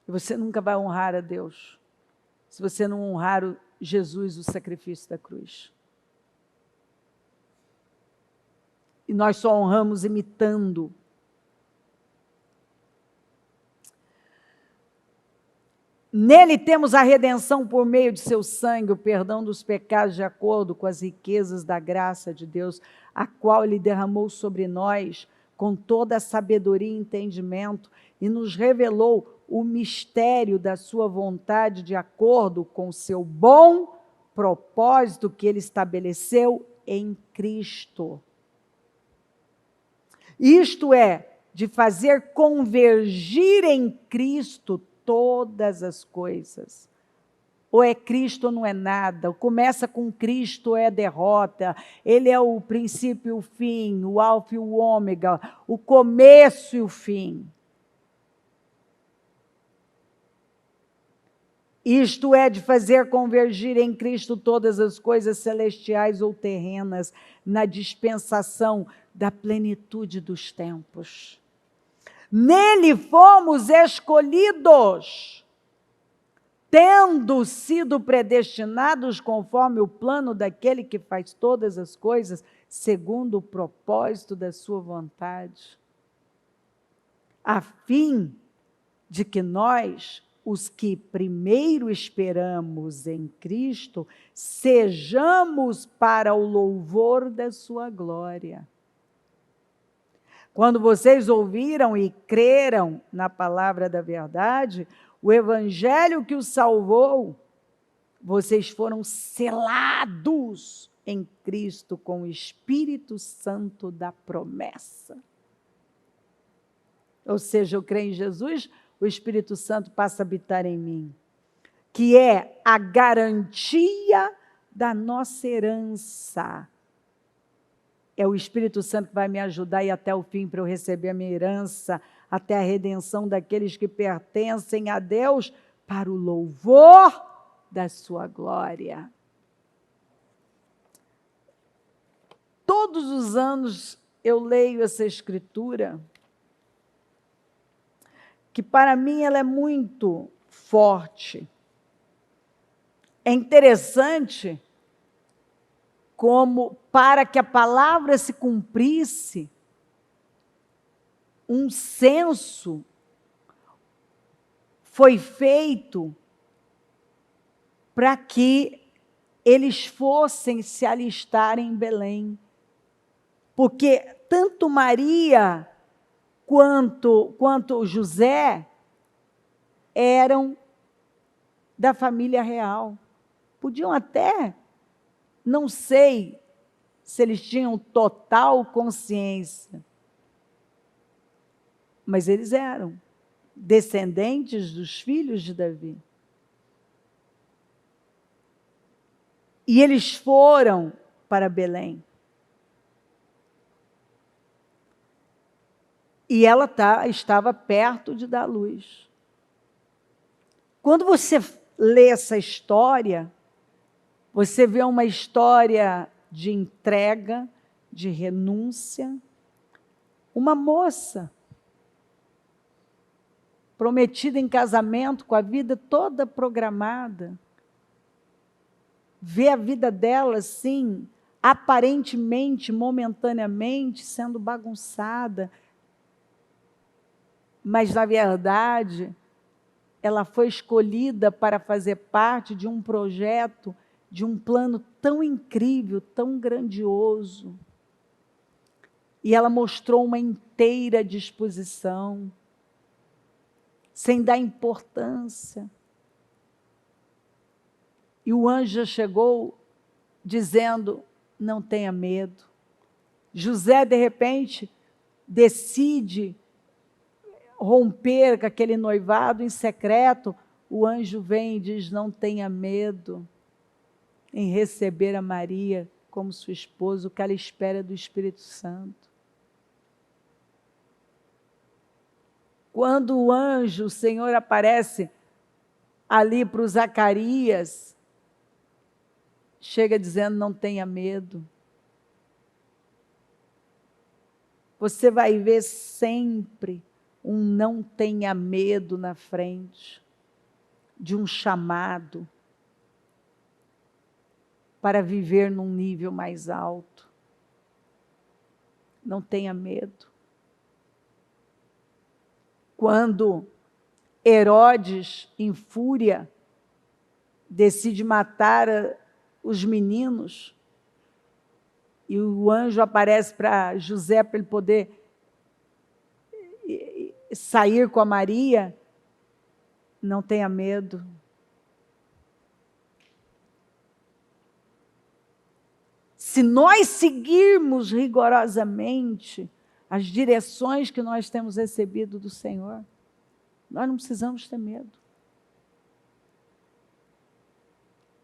E você nunca vai honrar a Deus se você não honrar Jesus, o sacrifício da cruz. E nós só honramos imitando. Nele temos a redenção por meio de seu sangue, o perdão dos pecados de acordo com as riquezas da graça de Deus, a qual ele derramou sobre nós com toda a sabedoria e entendimento, e nos revelou o mistério da sua vontade de acordo com o seu bom propósito que ele estabeleceu em Cristo. Isto é, de fazer convergir em Cristo todas as coisas. Ou é Cristo ou não é nada. Começa com Cristo, é derrota. Ele é o princípio e o fim, o alfa e o ômega, o começo e o fim. Isto é, de fazer convergir em Cristo todas as coisas celestiais ou terrenas, na dispensação da plenitude dos tempos. Nele fomos escolhidos, tendo sido predestinados conforme o plano daquele que faz todas as coisas, segundo o propósito da sua vontade, a fim de que nós, os que primeiro esperamos em Cristo, sejamos para o louvor da sua glória. Quando vocês ouviram e creram na palavra da verdade, o evangelho que os salvou, vocês foram selados em Cristo com o Espírito Santo da promessa. Ou seja, eu creio em Jesus, o Espírito Santo passa a habitar em mim, que é a garantia da nossa herança. É o Espírito Santo que vai me ajudar a ir até o fim para eu receber a minha herança, até a redenção daqueles que pertencem a Deus, para o louvor da sua glória. Todos os anos eu leio essa escritura, que para mim ela é muito forte. É interessante como, para que a palavra se cumprisse, um censo foi feito para que eles fossem se alistar em Belém. Porque tanto Maria quanto José eram da família real. Podiam até, não sei se eles tinham total consciência, mas eles eram descendentes dos filhos de Davi. E eles foram para Belém. E ela estava perto de dar luz. Quando você lê essa história, você vê uma história de entrega, de renúncia. Uma moça prometida em casamento, com a vida toda programada, vê a vida dela assim, aparentemente, momentaneamente, sendo bagunçada, mas, na verdade, ela foi escolhida para fazer parte de um projeto, de um plano tão incrível, tão grandioso. E ela mostrou uma inteira disposição, sem dar importância. E o anjo já chegou dizendo, não tenha medo. José, de repente, decide romper com aquele noivado em secreto. O anjo vem e diz, não tenha medo em receber a Maria como sua esposa, o que ela espera do Espírito Santo. Quando o anjo, o Senhor, aparece ali para o Zacarias, chega dizendo, não tenha medo. Você vai ver sempre um não tenha medo na frente, de um chamado para viver num nível mais alto. Não tenha medo. Quando Herodes, em fúria, decide matar os meninos, e o anjo aparece para José, para ele poder sair com a Maria, não tenha medo. Se nós seguirmos rigorosamente as direções que nós temos recebido do Senhor, nós não precisamos ter medo.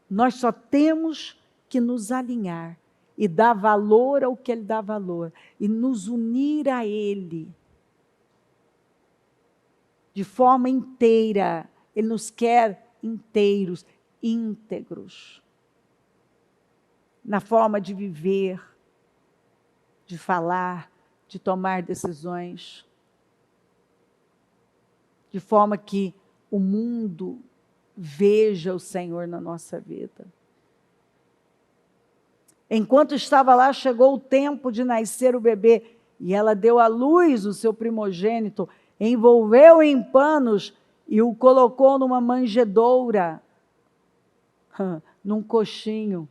Nós só temos que nos alinhar e dar valor ao que Ele dá valor, e nos unir a Ele de forma inteira. Ele nos quer inteiros, íntegros, na forma de viver, de falar, de tomar decisões, de forma que o mundo veja o Senhor na nossa vida. Enquanto estava lá, chegou o tempo de nascer o bebê, e ela deu à luz o seu primogênito, envolveu em panos e o colocou numa manjedoura, num coxinho,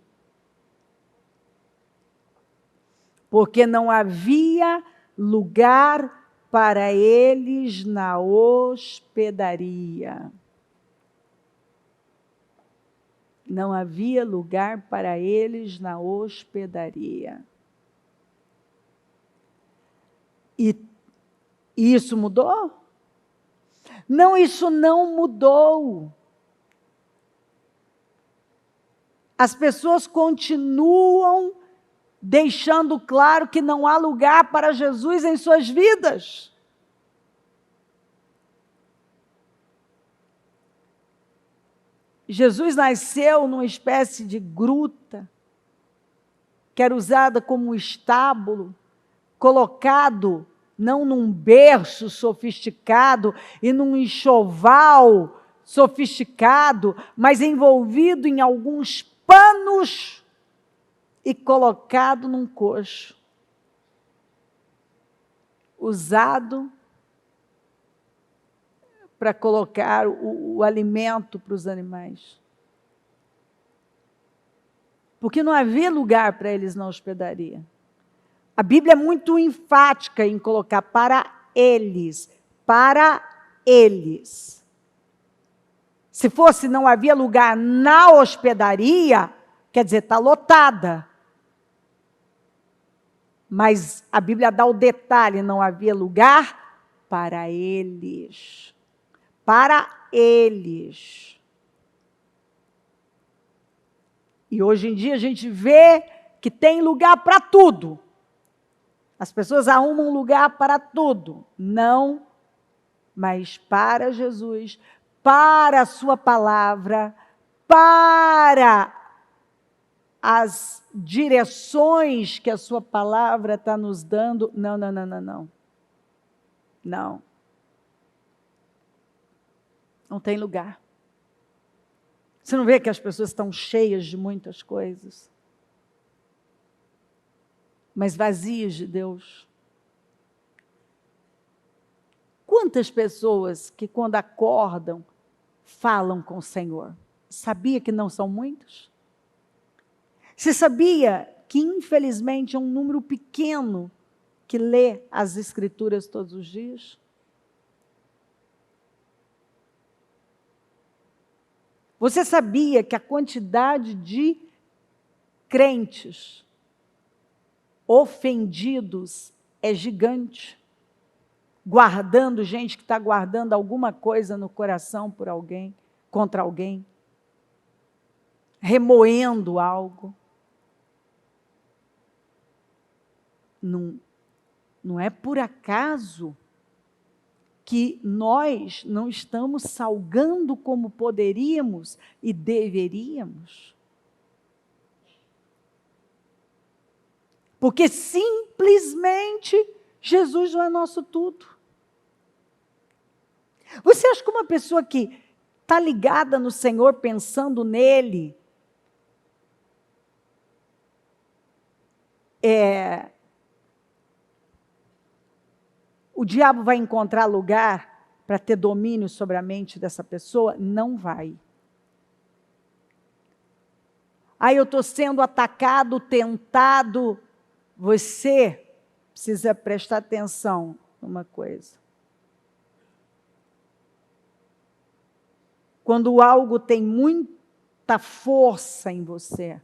porque não havia lugar para eles na hospedaria. Não havia lugar para eles na hospedaria. E isso mudou? Não, isso não mudou. As pessoas continuam deixando claro que não há lugar para Jesus em suas vidas. Jesus nasceu numa espécie de gruta, que era usada como um estábulo, colocado não num berço sofisticado e num enxoval sofisticado, mas envolvido em alguns panos e colocado num coxo, usado para colocar o alimento para os animais. Porque não havia lugar para eles na hospedaria. A Bíblia é muito enfática em colocar para eles, para eles. Se fosse não havia lugar na hospedaria, quer dizer, está lotada. Mas a Bíblia dá o detalhe, não havia lugar para eles. Para eles. E hoje em dia a gente vê que tem lugar para tudo. As pessoas arrumam lugar para tudo. Não, mas para Jesus, para a sua palavra, para as direções que a sua palavra está nos dando. Não, não, não, não, não. Não. Não tem lugar. Você não vê que as pessoas estão cheias de muitas coisas, mas vazias de Deus? Quantas pessoas que quando acordam, falam com o Senhor? Sabia que não são muitos? Você sabia que infelizmente é um número pequeno que lê as Escrituras todos os dias? Você sabia que a quantidade de crentes ofendidos é gigante? Guardando, gente que está guardando alguma coisa no coração por alguém, contra alguém, remoendo algo. Não é por acaso que nós não estamos salgando como poderíamos e deveríamos. Porque simplesmente Jesus não é nosso tudo. Você acha que uma pessoa que está ligada no Senhor, pensando nele, o diabo vai encontrar lugar para ter domínio sobre a mente dessa pessoa? Não vai. Aí eu estou sendo atacado, tentado. Você precisa prestar atenção numa coisa. Quando algo tem muita força em você,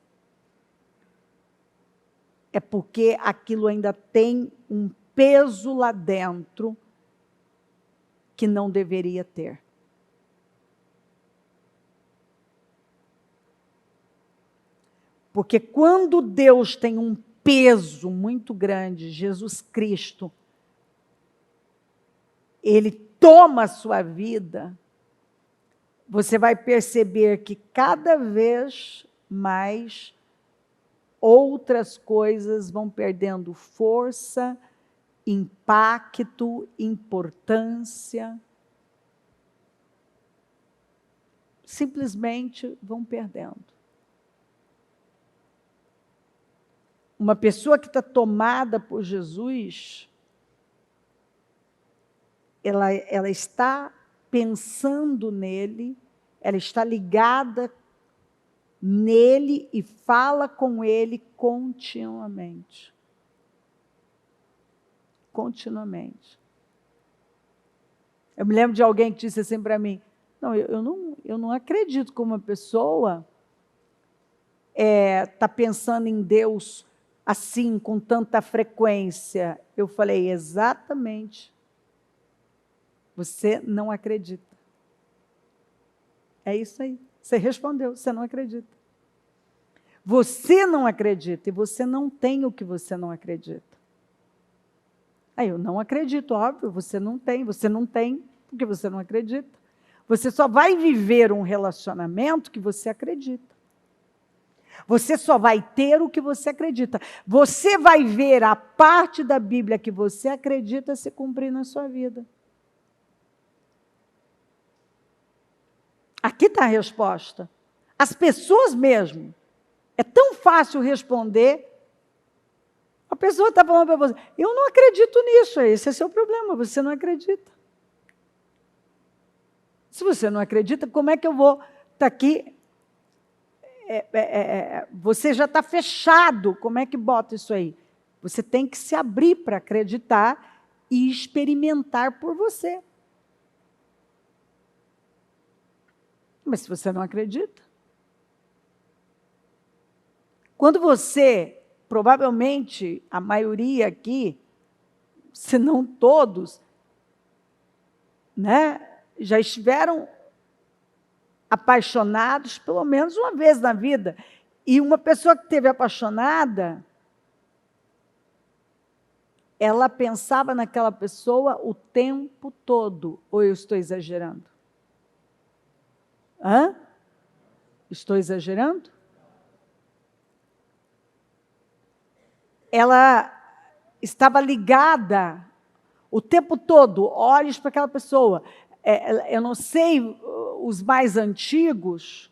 é porque aquilo ainda tem um peso lá dentro que não deveria ter. Porque quando Deus tem um peso muito grande, Jesus Cristo, Ele toma a sua vida, você vai perceber que cada vez mais outras coisas vão perdendo força, impacto, importância. Simplesmente vão perdendo. Uma pessoa que está tomada por Jesus, ela está pensando nele, ela está ligada nele e fala com ele continuamente. Continuamente. Eu me lembro de alguém que disse assim para mim, eu não acredito que uma pessoa está pensando em Deus assim, com tanta frequência. Eu falei, exatamente. Você não acredita. É isso aí. Você respondeu, você não acredita. Você não acredita e você não tem o que você não acredita. Aí eu não acredito, óbvio, você não tem porque você não acredita. Você só vai viver um relacionamento que você acredita. Você só vai ter o que você acredita. Você vai ver a parte da Bíblia que você acredita se cumprir na sua vida. Aqui está a resposta. As pessoas mesmo. É tão fácil responder. A pessoa está falando para você, eu não acredito nisso, esse é seu problema, você não acredita. Se você não acredita, como é que eu vou estar aqui? Você já está fechado, como é que bota isso aí? Você tem que se abrir para acreditar e experimentar por você. Mas se você não acredita, quando você, provavelmente a maioria aqui, se não todos, né, já estiveram apaixonados pelo menos uma vez na vida. E uma pessoa que esteve apaixonada, ela pensava naquela pessoa o tempo todo. Ou eu estou exagerando? Hã? Estou exagerando? Ela estava ligada o tempo todo, olhos para aquela pessoa. Eu não sei, os mais antigos,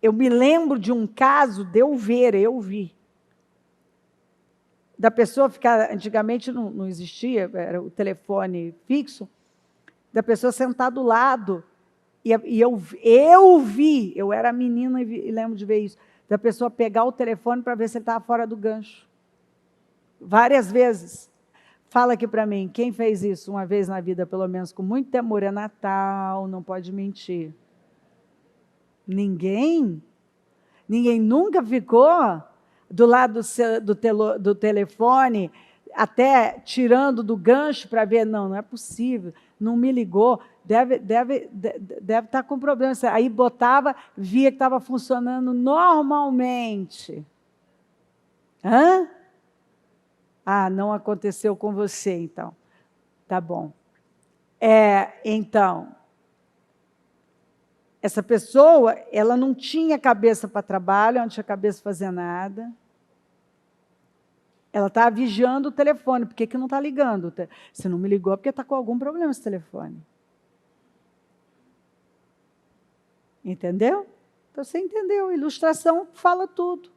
eu me lembro de um caso de eu vi, da pessoa ficar, antigamente não existia, era o telefone fixo, da pessoa sentar do lado, e eu vi, eu era menina e lembro de ver isso, da pessoa pegar o telefone para ver se ele estava fora do gancho. Várias vezes. Fala aqui para mim, quem fez isso uma vez na vida, pelo menos com muito temor, é Natal, não pode mentir. Ninguém? Ninguém nunca ficou do lado do telefone, até tirando do gancho para ver, não é possível, não me ligou, deve estar com problema. Aí botava, via que estava funcionando normalmente. Hã? Ah, não aconteceu com você, então. Tá bom. Então, essa pessoa, ela não tinha cabeça para trabalho, ela não tinha cabeça para fazer nada. Ela estava vigiando o telefone. Por que não está ligando? Se não me ligou, é porque está com algum problema esse telefone. Entendeu? Então, você entendeu. Ilustração fala tudo.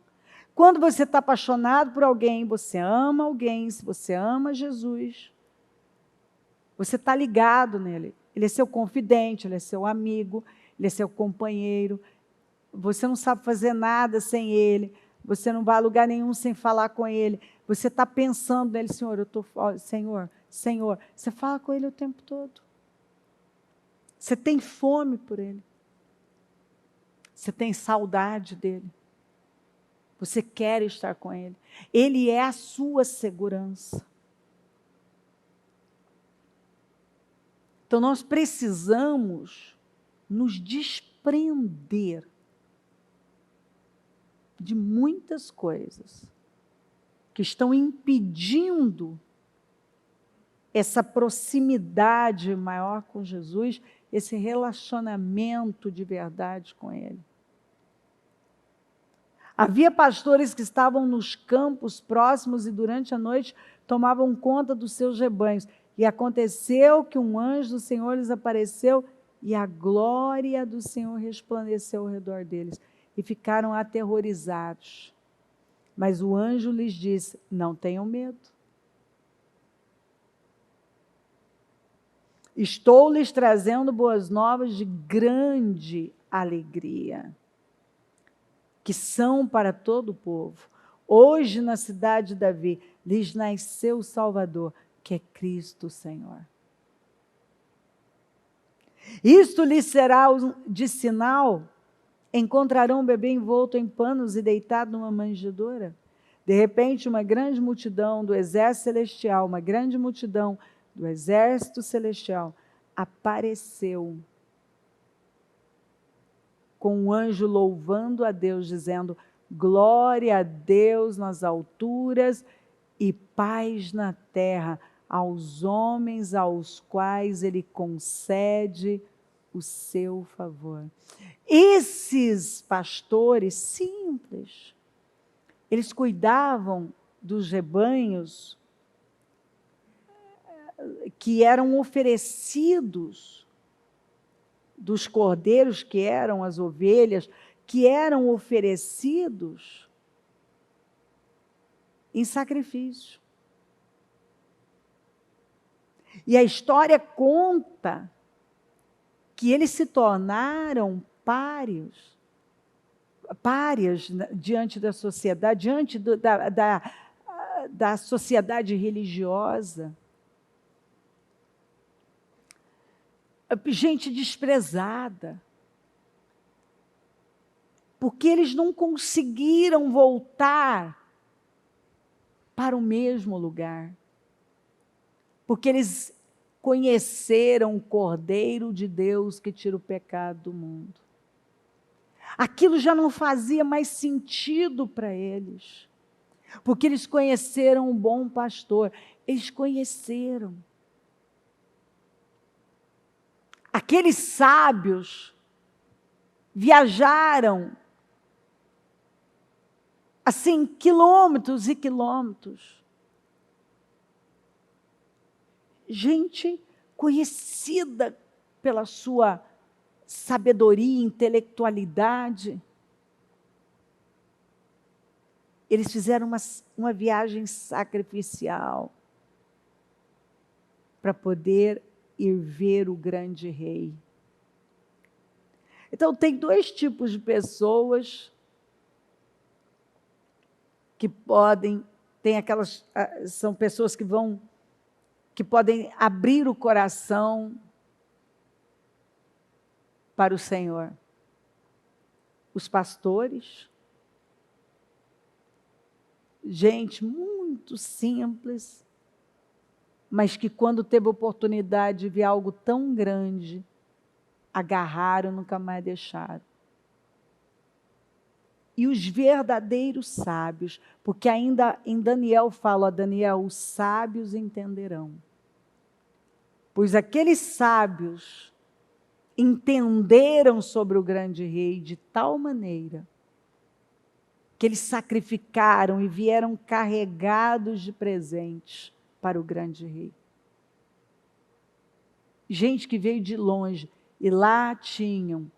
Quando você está apaixonado por alguém, você ama alguém, se você ama Jesus, você está ligado nele. Ele é seu confidente, ele é seu amigo, ele é seu companheiro. Você não sabe fazer nada sem ele, você não vai a lugar nenhum sem falar com ele. Você está pensando nele, Senhor. Você fala com ele o tempo todo. Você tem fome por ele. Você tem saudade dele. Você quer estar com ele. Ele é a sua segurança. Então, nós precisamos nos desprender de muitas coisas que estão impedindo essa proximidade maior com Jesus, esse relacionamento de verdade com ele. Havia pastores que estavam nos campos próximos e durante a noite tomavam conta dos seus rebanhos. E aconteceu que um anjo do Senhor lhes apareceu e a glória do Senhor resplandeceu ao redor deles. E ficaram aterrorizados. Mas o anjo lhes disse, não tenham medo. Estou lhes trazendo boas novas de grande alegria, que são para todo o povo. Hoje, na cidade de Davi, lhes nasceu o Salvador, que é Cristo o Senhor. Isto lhes será de sinal, encontrarão um bebê envolto em panos e deitado numa manjedoura. De repente, uma grande multidão do exército celestial, uma grande multidão do exército celestial, apareceu com um anjo louvando a Deus, dizendo, glória a Deus nas alturas e paz na terra, aos homens aos quais ele concede o seu favor. Esses pastores simples, eles cuidavam dos rebanhos que eram oferecidos, dos cordeiros que eram as ovelhas, que eram oferecidos em sacrifício. E a história conta que eles se tornaram párias diante da sociedade, diante da sociedade religiosa. Gente desprezada, porque eles não conseguiram voltar para o mesmo lugar, porque eles conheceram o Cordeiro de Deus que tira o pecado do mundo. Aquilo já não fazia mais sentido para eles, porque eles conheceram o bom pastor, eles conheceram. Aqueles sábios viajaram assim quilômetros e quilômetros. Gente conhecida pela sua sabedoria, intelectualidade. Eles fizeram uma viagem sacrificial para poder ir ver o grande rei. Então, tem dois tipos de pessoas que podem, são pessoas que podem abrir o coração para o Senhor. Os pastores, gente muito simples, mas que quando teve oportunidade de ver algo tão grande, agarraram, nunca mais deixaram. E os verdadeiros sábios, porque ainda em Daniel fala, Daniel, os sábios entenderão. Pois aqueles sábios entenderam sobre o grande rei de tal maneira que eles sacrificaram e vieram carregados de presentes para o grande rei. Gente que veio de longe, e lá tinham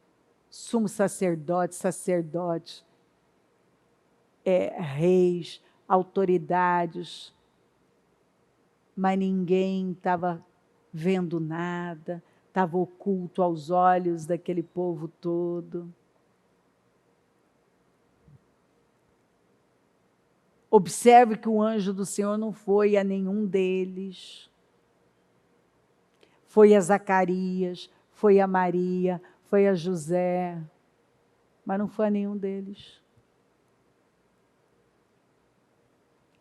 sumos sacerdotes, reis, autoridades, mas ninguém estava vendo nada, estava oculto aos olhos daquele povo todo. Observe que o anjo do Senhor não foi a nenhum deles. Foi a Zacarias, foi a Maria, foi a José, mas não foi a nenhum deles.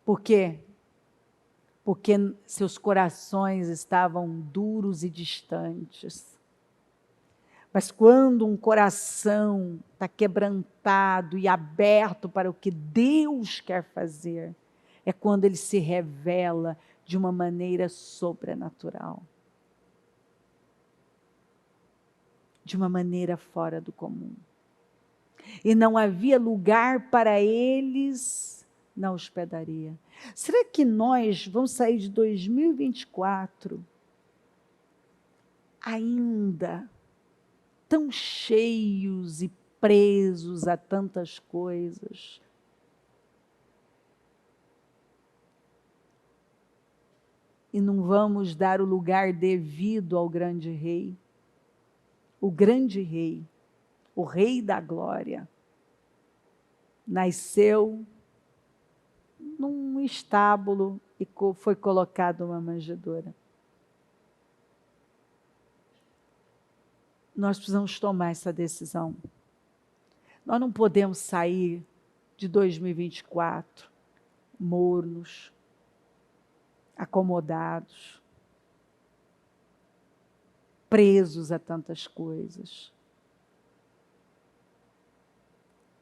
Por quê? Porque seus corações estavam duros e distantes. Mas quando um coração está quebrantado e aberto para o que Deus quer fazer, é quando ele se revela de uma maneira sobrenatural. De uma maneira fora do comum. E não havia lugar para eles na hospedaria. Será que nós vamos sair de 2024 ainda tão cheios e presos a tantas coisas? E não vamos dar o lugar devido ao grande rei? O grande rei, o rei da glória, nasceu num estábulo e foi colocado numa manjedoura. Nós precisamos tomar essa decisão. Nós não podemos sair de 2024 mornos, acomodados, presos a tantas coisas,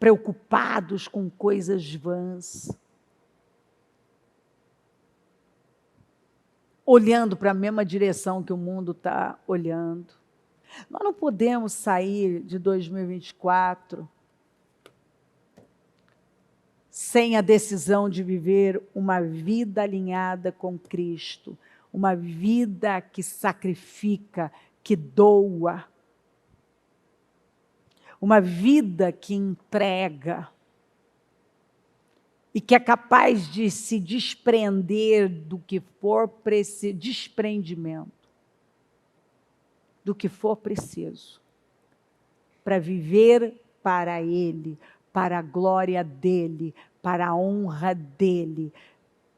preocupados com coisas vãs. olhando para a mesma direção que o mundo está olhando. Nós não podemos sair de 2024 sem a decisão de viver uma vida alinhada com Cristo, uma vida que sacrifica, que doa, uma vida que entrega e que é capaz de se desprender do que for preciso, desprendimento, do que for preciso, para viver para Ele, para a glória dEle, para a honra dEle,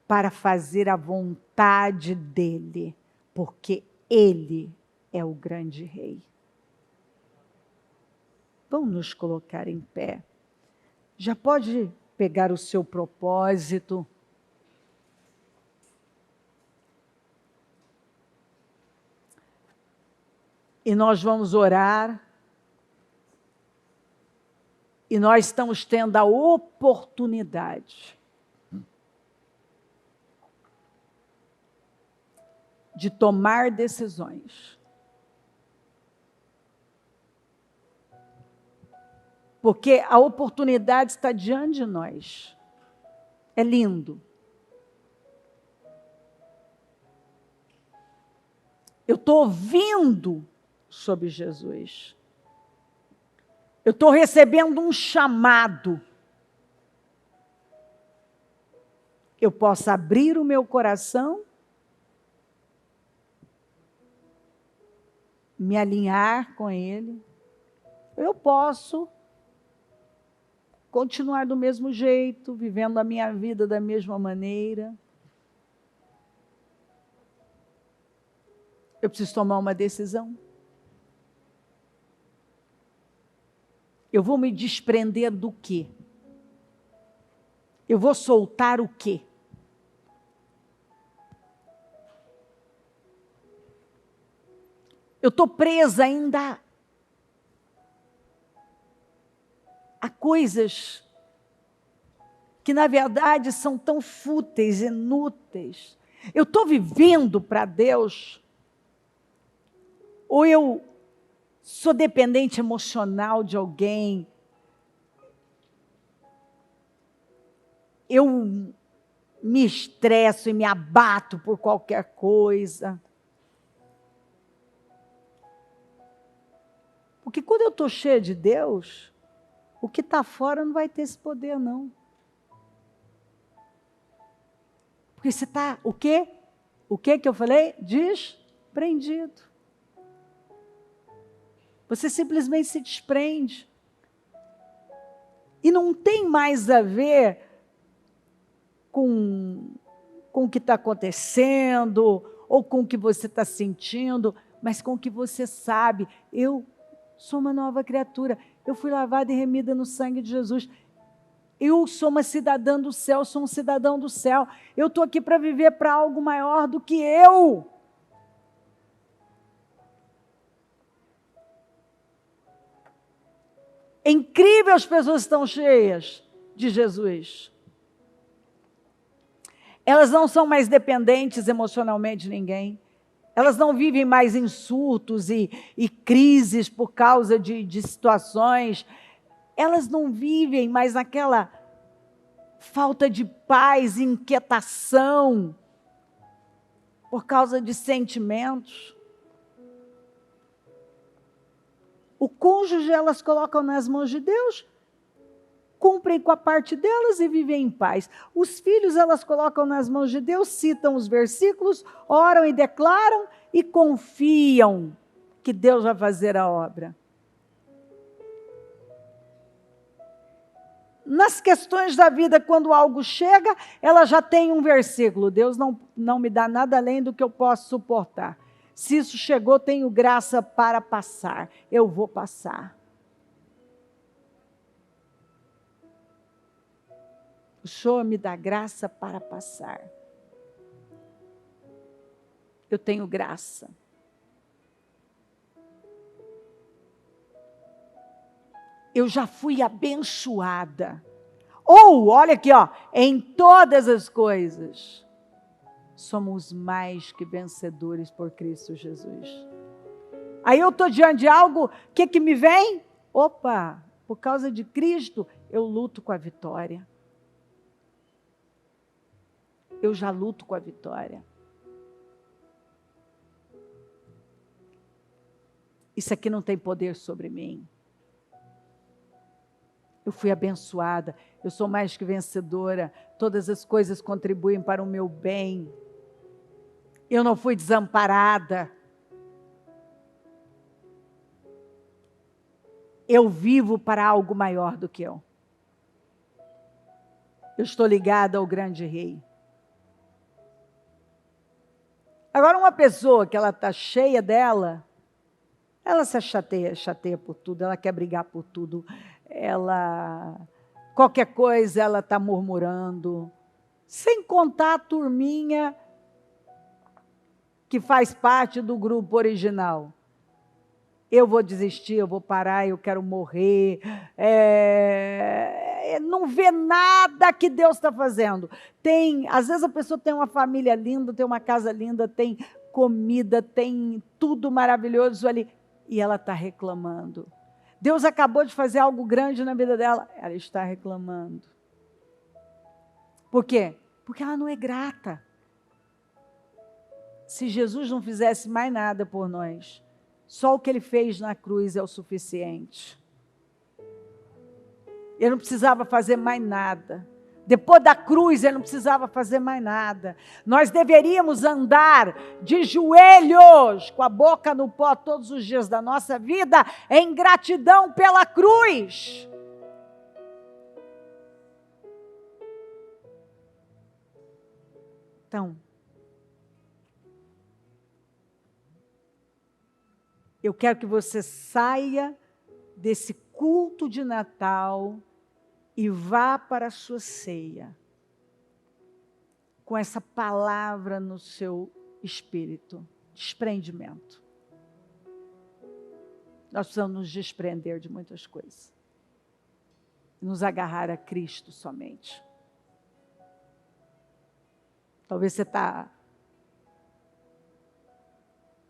para fazer a vontade dEle, porque Ele é o grande Rei. Vamos nos colocar em pé. Já pode pegar o seu propósito. E nós vamos orar. E nós estamos tendo a oportunidade de tomar decisões. Porque a oportunidade está diante de nós. É lindo. Eu estou ouvindo sobre Jesus. Eu estou recebendo um chamado. Eu posso abrir o meu coração, me alinhar com Ele. Eu posso continuar do mesmo jeito, vivendo a minha vida da mesma maneira. Eu preciso tomar uma decisão. Eu vou me desprender do quê? Eu vou soltar o quê? Eu estou presa ainda a coisas que, na verdade, são tão fúteis, inúteis. Eu estou vivendo para Deus? Ou eu sou dependente emocional de alguém? Eu me estresso e me abato por qualquer coisa? Porque quando eu estou cheia de Deus, o que está fora não vai ter esse poder, não. Porque você está, o quê? O quê que eu falei? Desprendido. Você simplesmente se desprende. E não tem mais a ver com o que está acontecendo, ou com o que você está sentindo, mas com o que você sabe. Eu sou uma nova criatura. Eu fui lavada e remida no sangue de Jesus. Eu sou uma cidadã do céu, sou um cidadão do céu. Eu estou aqui para viver para algo maior do que eu. É incrível, as pessoas estão cheias de Jesus. Elas não são mais dependentes emocionalmente de ninguém. Elas não vivem mais em surtos e crises por causa de situações. Elas não vivem mais naquela falta de paz, inquietação, por causa de sentimentos. O cônjuge elas colocam nas mãos de Deus, cumprem com a parte delas e vivem em paz. Os filhos elas colocam nas mãos de Deus, citam os versículos, oram e declaram e confiam que Deus vai fazer a obra. Nas questões da vida, quando algo chega, ela já tem um versículo. Deus não me dá nada além do que eu posso suportar. Se isso chegou, tenho graça para passar. Eu vou passar. O Senhor me dá graça para passar. Eu tenho graça. Eu já fui abençoada. Ou, olha aqui, ó, em todas as coisas, somos mais que vencedores por Cristo Jesus. Aí eu estou diante de algo, o que me vem? Opa, por causa de Cristo, eu luto com a vitória. Eu já luto com a vitória. Isso aqui não tem poder sobre mim. Eu fui abençoada, eu sou mais que vencedora, todas as coisas contribuem para o meu bem. Eu não fui desamparada. Eu vivo para algo maior do que eu. Eu estou ligada ao grande rei. Agora, uma pessoa que ela está cheia dela, ela se chateia por tudo, ela quer brigar por tudo, qualquer coisa ela está murmurando, sem contar a turminha que faz parte do grupo original. Eu vou desistir, eu vou parar, eu quero morrer. Não vê nada que Deus está fazendo. Às vezes a pessoa tem uma família linda, tem uma casa linda, tem comida, tem tudo maravilhoso ali. E ela está reclamando. Deus acabou de fazer algo grande na vida dela. Ela está reclamando. Por quê? Porque ela não é grata. Se Jesus não fizesse mais nada por nós, só o que Ele fez na cruz é o suficiente. Ele não precisava fazer mais nada. Depois da cruz, Ele não precisava fazer mais nada. Nós deveríamos andar de joelhos, com a boca no pó todos os dias da nossa vida, em gratidão pela cruz. Então, eu quero que você saia desse culto de Natal e vá para a sua ceia com essa palavra no seu espírito, desprendimento. Nós precisamos nos desprender de muitas coisas. Nos agarrar a Cristo somente. Talvez você está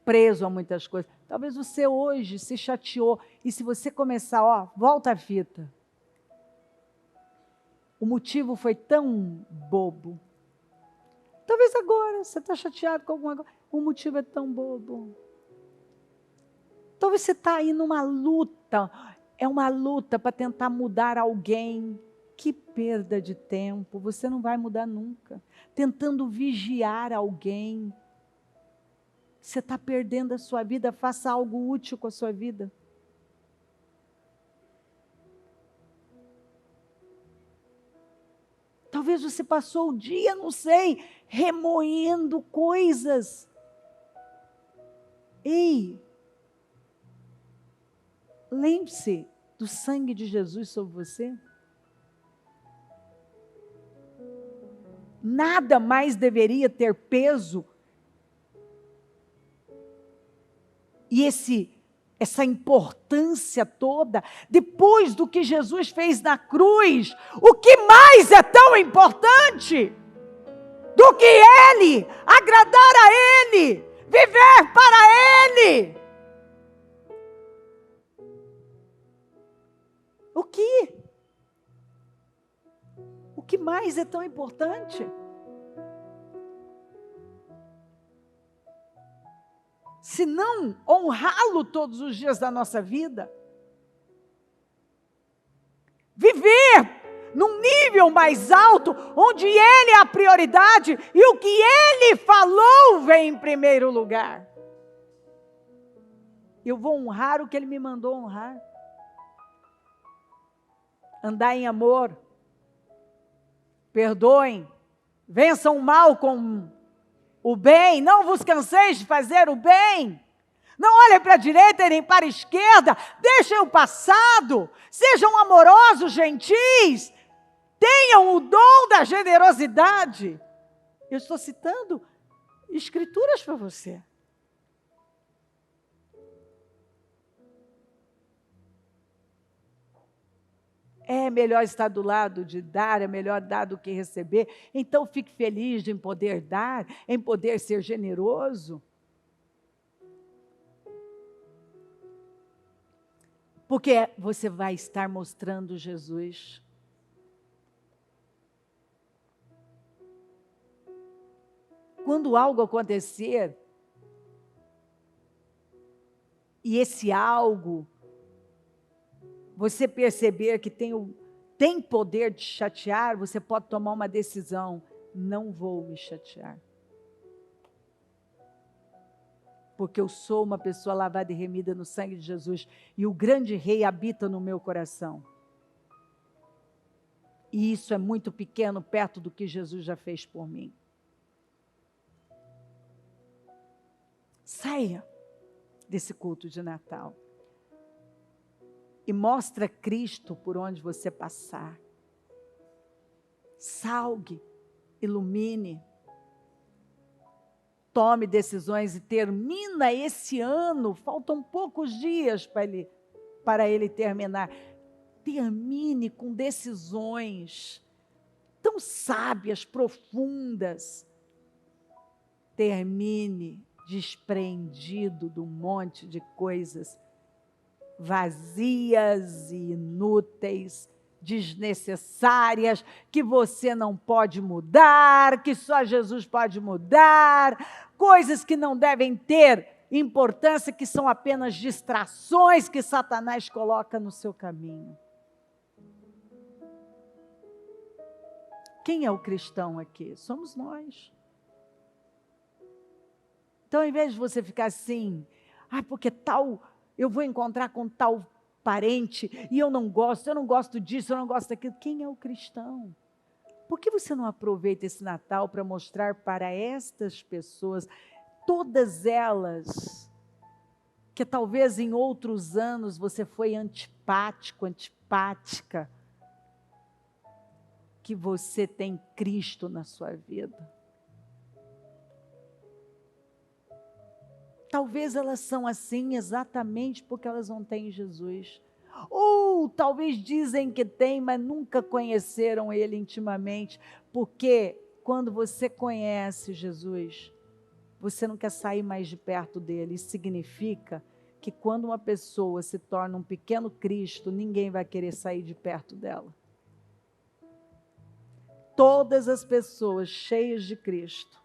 preso a muitas coisas. Talvez você hoje se chateou. E se você começar, volta a fita. O motivo foi tão bobo. Talvez agora você está chateado com alguma coisa. O motivo é tão bobo. Talvez você está aí numa luta. É uma luta para tentar mudar alguém. Que perda de tempo. Você não vai mudar nunca. Tentando vigiar alguém. Você está perdendo a sua vida. Faça algo útil com a sua vida. Talvez você passou o dia, não sei, remoendo coisas. Ei, lembre-se do sangue de Jesus sobre você. Nada mais deveria ter peso. E essa importância toda, depois do que Jesus fez na cruz, o que mais é tão importante do que Ele, agradar a Ele, viver para Ele? O que mais é tão importante? Se não honrá-lo todos os dias da nossa vida, viver num nível mais alto, onde Ele é a prioridade e o que Ele falou vem em primeiro lugar. Eu vou honrar o que Ele me mandou honrar. Andar em amor, perdoem, vençam o mal com o bem, não vos canseis de fazer o bem. Não olhem para a direita nem para a esquerda, deixem o passado, sejam amorosos, gentis, tenham o dom da generosidade. Eu estou citando escrituras para você. É melhor estar do lado de dar, é melhor dar do que receber. Então fique feliz em poder dar, em poder ser generoso. Porque você vai estar mostrando Jesus. Quando algo acontecer, e esse algo, você perceber que tem poder de chatear, você pode tomar uma decisão. Não vou me chatear. Porque eu sou uma pessoa lavada e remida no sangue de Jesus. E o grande rei habita no meu coração. E isso é muito pequeno perto do que Jesus já fez por mim. Saia desse culto de Natal. E mostra Cristo por onde você passar. Salgue, ilumine. Tome decisões e termina esse ano. Faltam poucos dias para ele terminar. Termine com decisões tão sábias, profundas. Termine despreendido de um monte de coisas vazias e inúteis, desnecessárias, que você não pode mudar, que só Jesus pode mudar, coisas que não devem ter importância, que são apenas distrações que Satanás coloca no seu caminho. Quem é o cristão aqui? Somos nós. Então, ao invés de você ficar assim, porque tal, eu vou encontrar com tal parente e eu não gosto disso, eu não gosto daquilo. Quem é o cristão? Por que você não aproveita esse Natal para mostrar para estas pessoas, todas elas, que talvez em outros anos você foi antipático, antipática, que você tem Cristo na sua vida? Talvez elas são assim exatamente porque elas não têm Jesus. Ou talvez dizem que têm, mas nunca conheceram Ele intimamente. Porque quando você conhece Jesus, você não quer sair mais de perto dele. Isso significa que quando uma pessoa se torna um pequeno Cristo, ninguém vai querer sair de perto dela. Todas as pessoas cheias de Cristo,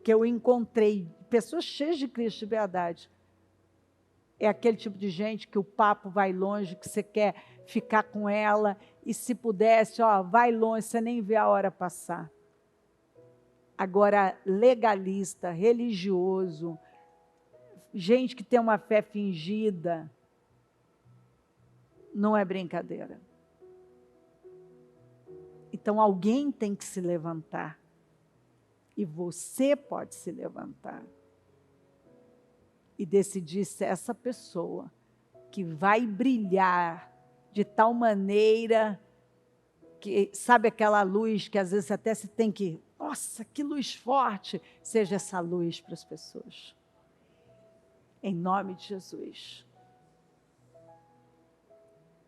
que eu encontrei, pessoas cheias de Cristo de verdade, é aquele tipo de gente que o papo vai longe, que você quer ficar com ela, e se pudesse, vai longe, você nem vê a hora passar. Agora, legalista, religioso, gente que tem uma fé fingida, não é brincadeira. Então, alguém tem que se levantar. E você pode se levantar e decidir ser essa pessoa que vai brilhar de tal maneira que, sabe aquela luz que às vezes até se tem que, nossa, que luz forte, seja essa luz para as pessoas. Em nome de Jesus.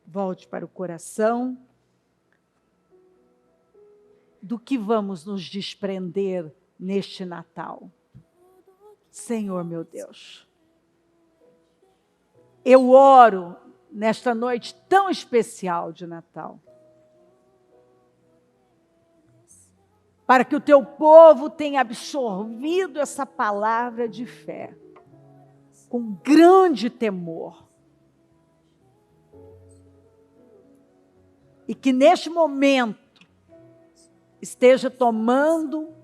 Volte para o coração. Do que vamos nos desprender neste Natal? Senhor meu Deus, eu oro nesta noite tão especial de Natal, para que o teu povo tenha absorvido essa palavra de fé, com grande temor, e que neste momento esteja tomando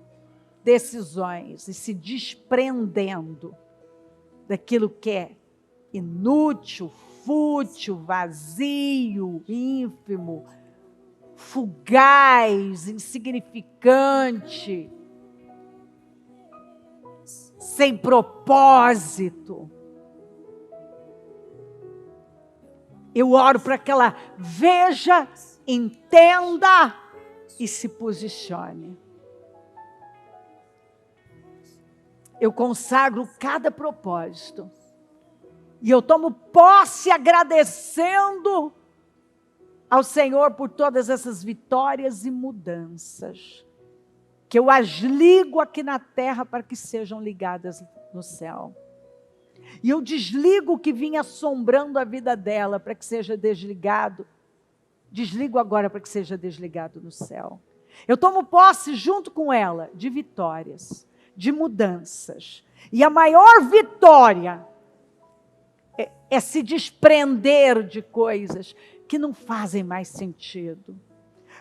decisões e se desprendendo daquilo que é inútil, fútil, vazio, ínfimo, fugaz, insignificante, sem propósito. Eu oro para que ela veja, entenda e se posicione. Eu consagro cada propósito. E eu tomo posse agradecendo ao Senhor por todas essas vitórias e mudanças, que eu as ligo aqui na terra para que sejam ligadas no céu. E eu desligo o que vinha assombrando a vida dela para que seja desligado. Desligo agora para que seja desligado no céu. Eu tomo posse junto com ela de vitórias, de mudanças. E a maior vitória é se desprender de coisas que não fazem mais sentido,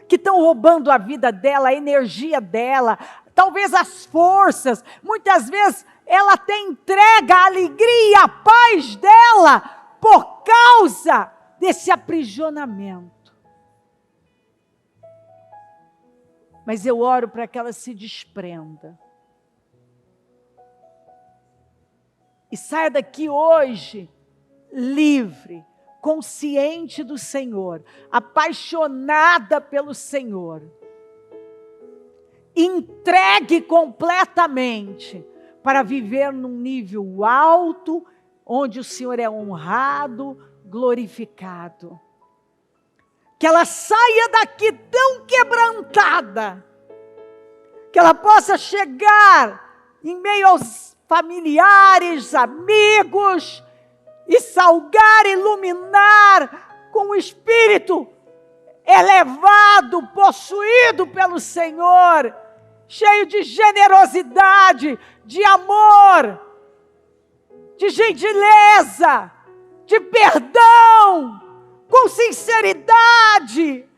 que estão roubando a vida dela, a energia dela, talvez as forças. Muitas vezes ela até entrega a alegria, a paz dela por causa desse aprisionamento. Mas eu oro para que ela se desprenda. E saia daqui hoje livre, consciente do Senhor, apaixonada pelo Senhor, entregue completamente para viver num nível alto, onde o Senhor é honrado, glorificado. Que ela saia daqui tão quebrantada, que ela possa chegar em meio aos familiares, amigos, e salgar, iluminar com o espírito elevado, possuído pelo Senhor, cheio de generosidade, de amor, de gentileza, de perdão, com sinceridade.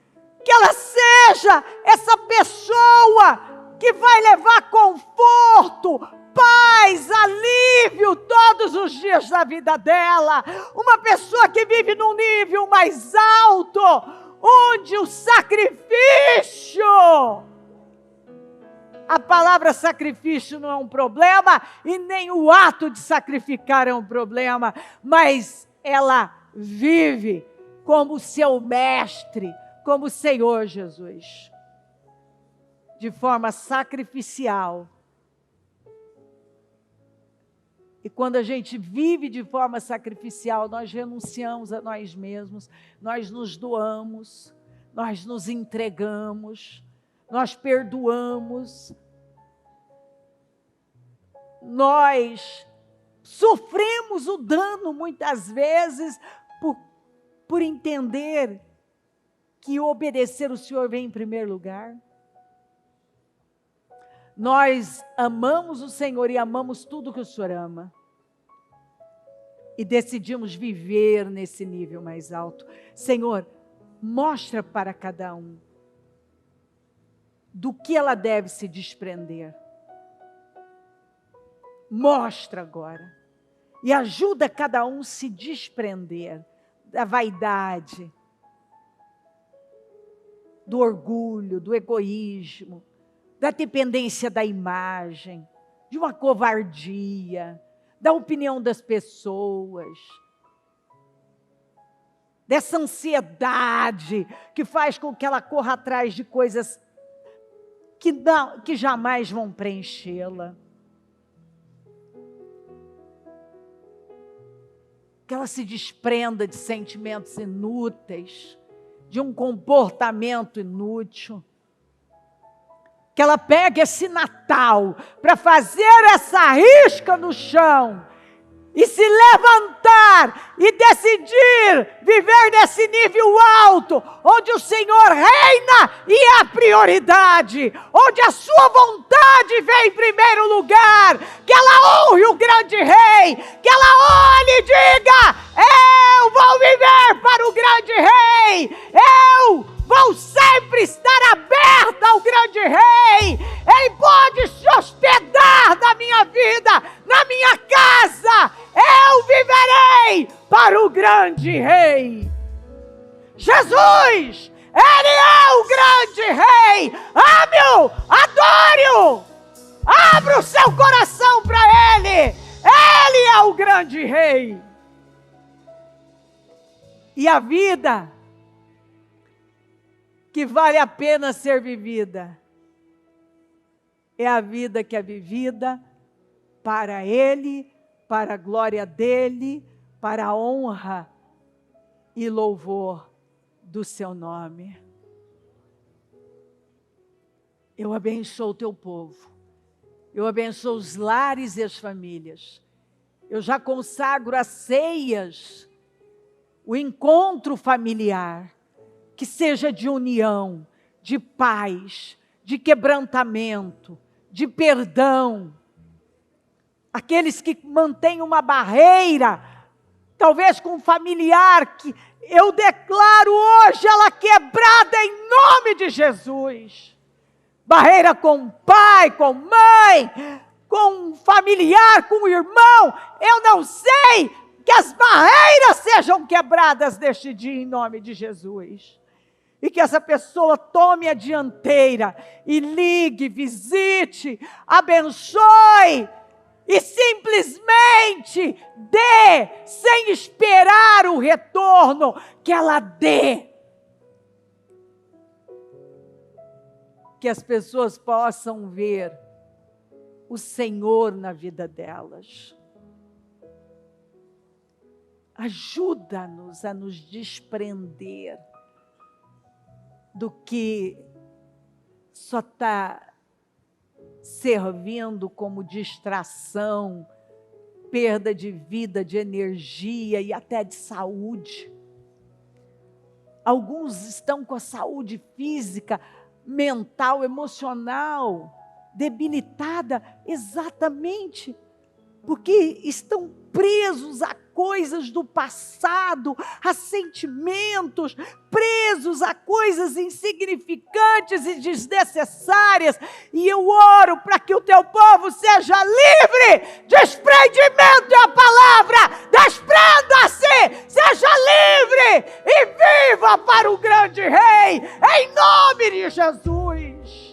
Que ela seja essa pessoa que vai levar conforto, paz, alívio todos os dias da vida dela. Uma pessoa que vive num nível mais alto, onde o sacrifício, a palavra sacrifício não é um problema, e nem o ato de sacrificar é um problema, mas ela vive como seu mestre, como o Senhor Jesus, de forma sacrificial. E quando a gente vive de forma sacrificial, nós renunciamos a nós mesmos, nós nos doamos, nós nos entregamos, nós perdoamos, nós sofremos o dano muitas vezes por entender que obedecer o Senhor vem em primeiro lugar. Nós amamos o Senhor e amamos tudo que o Senhor ama. E decidimos viver nesse nível mais alto. Senhor, mostra para cada um do que ela deve se desprender. Mostra agora. E ajuda cada um a se desprender da vaidade, do orgulho, do egoísmo, da dependência da imagem, de uma covardia, da opinião das pessoas, dessa ansiedade que faz com que ela corra atrás de coisas que jamais vão preenchê-la. Que ela se desprenda de sentimentos inúteis, de um comportamento inútil. Que ela pegue esse Natal para fazer essa risca no chão e se levantar e decidir viver nesse nível alto, onde o Senhor reina e é a prioridade, onde a sua vontade vem em primeiro lugar. Que ela honre o grande rei, que ela olhe e diga: eu vou viver para o grande rei, eu vou sempre estar aberta ao grande rei. Ele pode se hospedar na minha vida, na minha casa. Eu viverei para o grande rei. Jesus, Ele é o grande rei. Ame-o, adore-o. Abra o seu coração para Ele. Ele é o grande rei. E a vida que vale a pena ser vivida é a vida que é vivida para Ele, para a glória dEle, para a honra e louvor do seu nome. Eu abençoo o teu povo. Eu abençoo os lares e as famílias. Eu já consagro as ceias, o encontro familiar, que seja de união, de paz, de quebrantamento, de perdão. Aqueles que mantêm uma barreira, talvez com um familiar, que eu declaro hoje ela quebrada em nome de Jesus. Barreira com pai, com mãe, com um familiar, com um irmão, eu não sei, que as barreiras sejam quebradas neste dia em nome de Jesus. E que essa pessoa tome a dianteira e ligue, visite, abençoe e simplesmente dê, sem esperar o retorno, que ela dê. Que as pessoas possam ver o Senhor na vida delas. Ajuda-nos a nos desprender do que só está servindo como distração, perda de vida, de energia e até de saúde. Alguns estão com a saúde física, mental, emocional debilitada exatamente porque estão presos a coisas do passado, a sentimentos, presos a coisas insignificantes e desnecessárias. E eu oro para que o teu povo seja livre. Desprendimento é a palavra. Desprenda-se, seja livre e viva para o grande Rei, em nome de Jesus.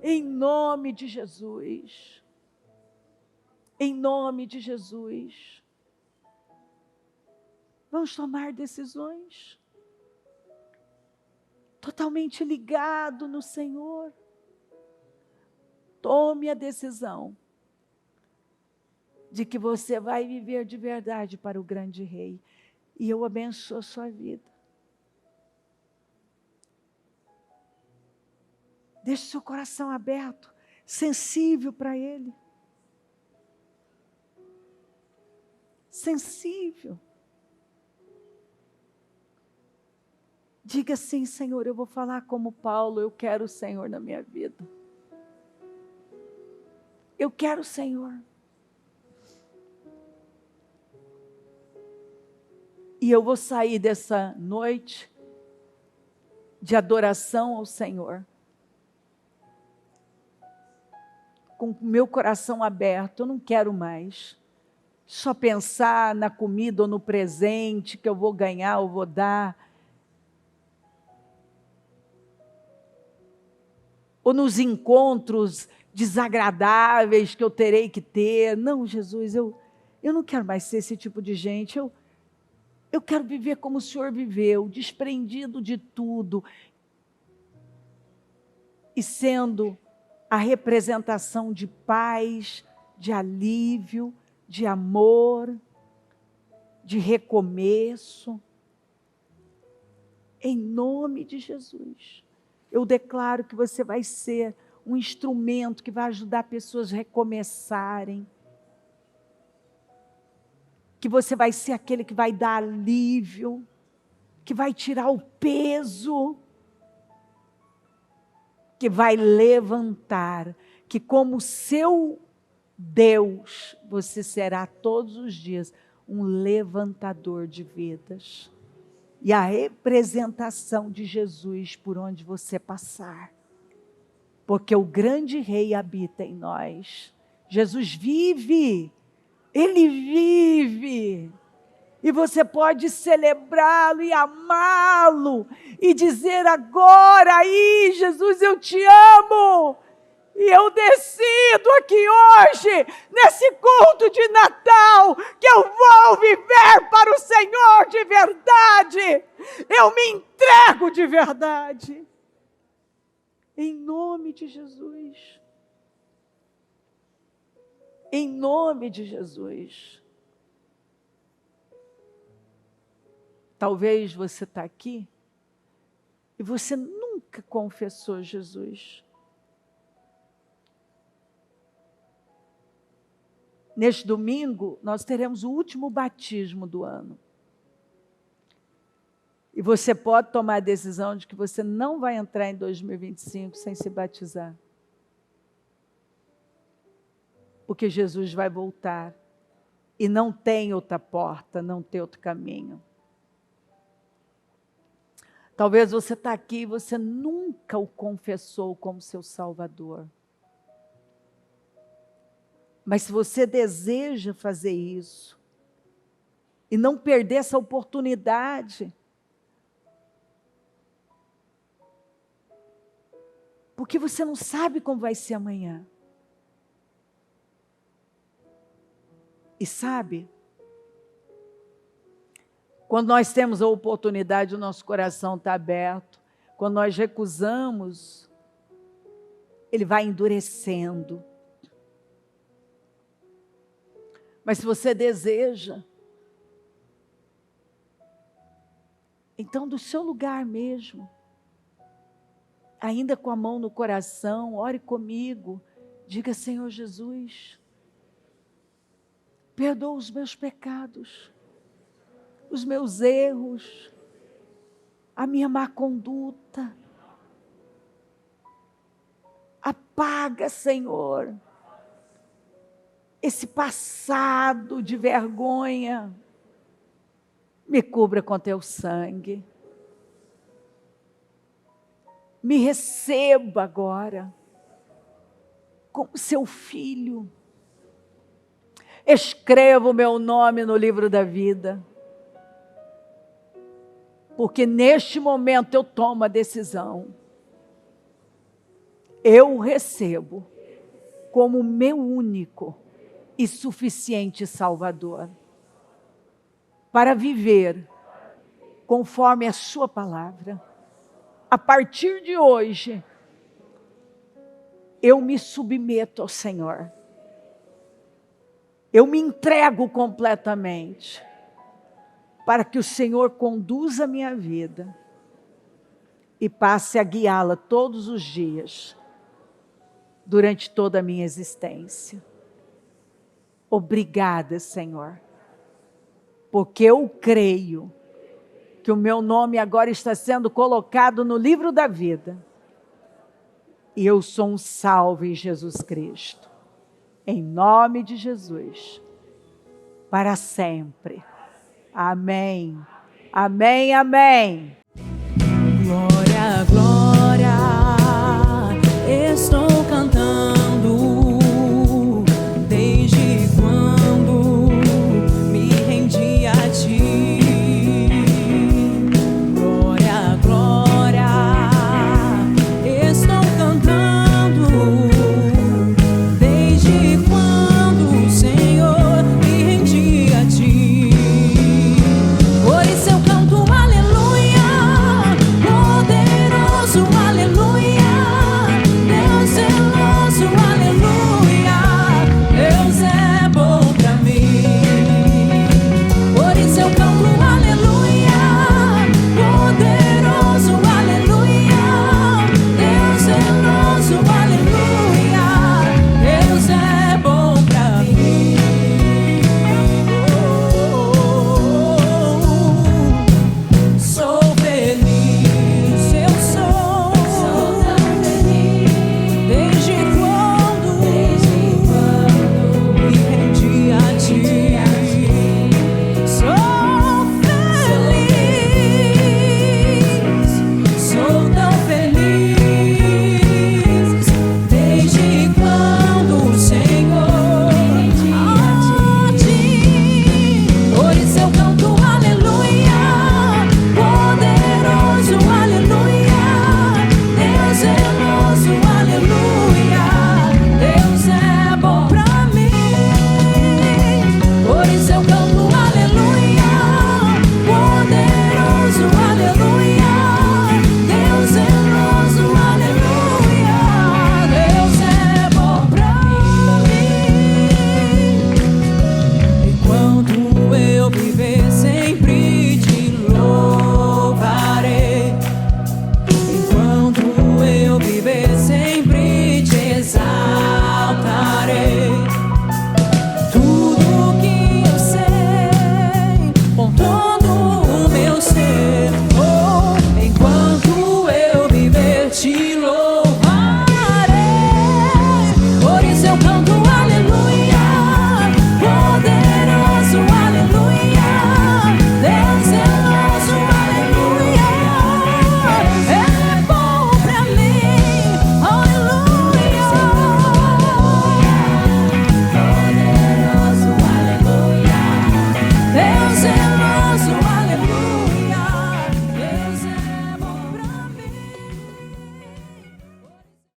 Em nome de Jesus. Em nome de Jesus. Vamos tomar decisões. Totalmente ligado no Senhor. Tome a decisão de que você vai viver de verdade para o grande Rei. E eu abençoo a sua vida. Deixe seu coração aberto, sensível para Ele. Sensível. Diga assim: Senhor, eu vou falar como Paulo, eu quero o Senhor na minha vida. Eu quero o Senhor. E eu vou sair dessa noite de adoração ao Senhor com o meu coração aberto. Eu não quero mais só pensar na comida ou no presente que eu vou ganhar ou vou dar. Ou nos encontros desagradáveis que eu terei que ter. Não, Jesus, eu não quero mais ser esse tipo de gente. Eu quero viver como o Senhor viveu, desprendido de tudo. E sendo a representação de paz, de alívio, de amor, de recomeço. Em nome de Jesus. Eu declaro que você vai ser um instrumento que vai ajudar pessoas a recomeçarem. Que você vai ser aquele que vai dar alívio, que vai tirar o peso, que vai levantar, que como seu Deus, você será todos os dias um levantador de vidas. E a representação de Jesus por onde você passar. Porque o grande Rei habita em nós. Jesus vive. Ele vive. E você pode celebrá-lo e amá-lo. E dizer agora aí, Jesus, eu te amo. E eu decido aqui hoje, nesse culto de Natal, que eu vou viver para o Senhor de verdade. Eu me entrego de verdade. Em nome de Jesus. Em nome de Jesus. Talvez você está aqui e você nunca confessou Jesus. Neste domingo, nós teremos o último batismo do ano. E você pode tomar a decisão de que você não vai entrar em 2025 sem se batizar. Porque Jesus vai voltar. E não tem outra porta, não tem outro caminho. Talvez você está aqui e você nunca o confessou como seu Salvador. Mas se você deseja fazer isso, e não perder essa oportunidade, porque você não sabe como vai ser amanhã. E sabe, quando nós temos a oportunidade, o nosso coração está aberto. Quando nós recusamos, ele vai endurecendo. Mas se você deseja, então do seu lugar mesmo, ainda com a mão no coração, ore comigo, diga: Senhor Jesus, perdoa os meus pecados, os meus erros, a minha má conduta. Apaga, Senhor, esse passado de vergonha. Me cubra com teu sangue. Me receba agora como seu filho. Escreva o meu nome no livro da vida. Porque neste momento eu tomo a decisão. Eu o recebo como meu único e suficiente Salvador. Para viver conforme a sua palavra. A partir de hoje, eu me submeto ao Senhor. Eu me entrego completamente para que o Senhor conduza a minha vida e passe a guiá-la todos os dias, durante toda a minha existência. Obrigada, Senhor, porque eu creio que o meu nome agora está sendo colocado no livro da vida. E eu sou um salvo em Jesus Cristo. Em nome de Jesus. Para sempre. Amém. Amém, amém.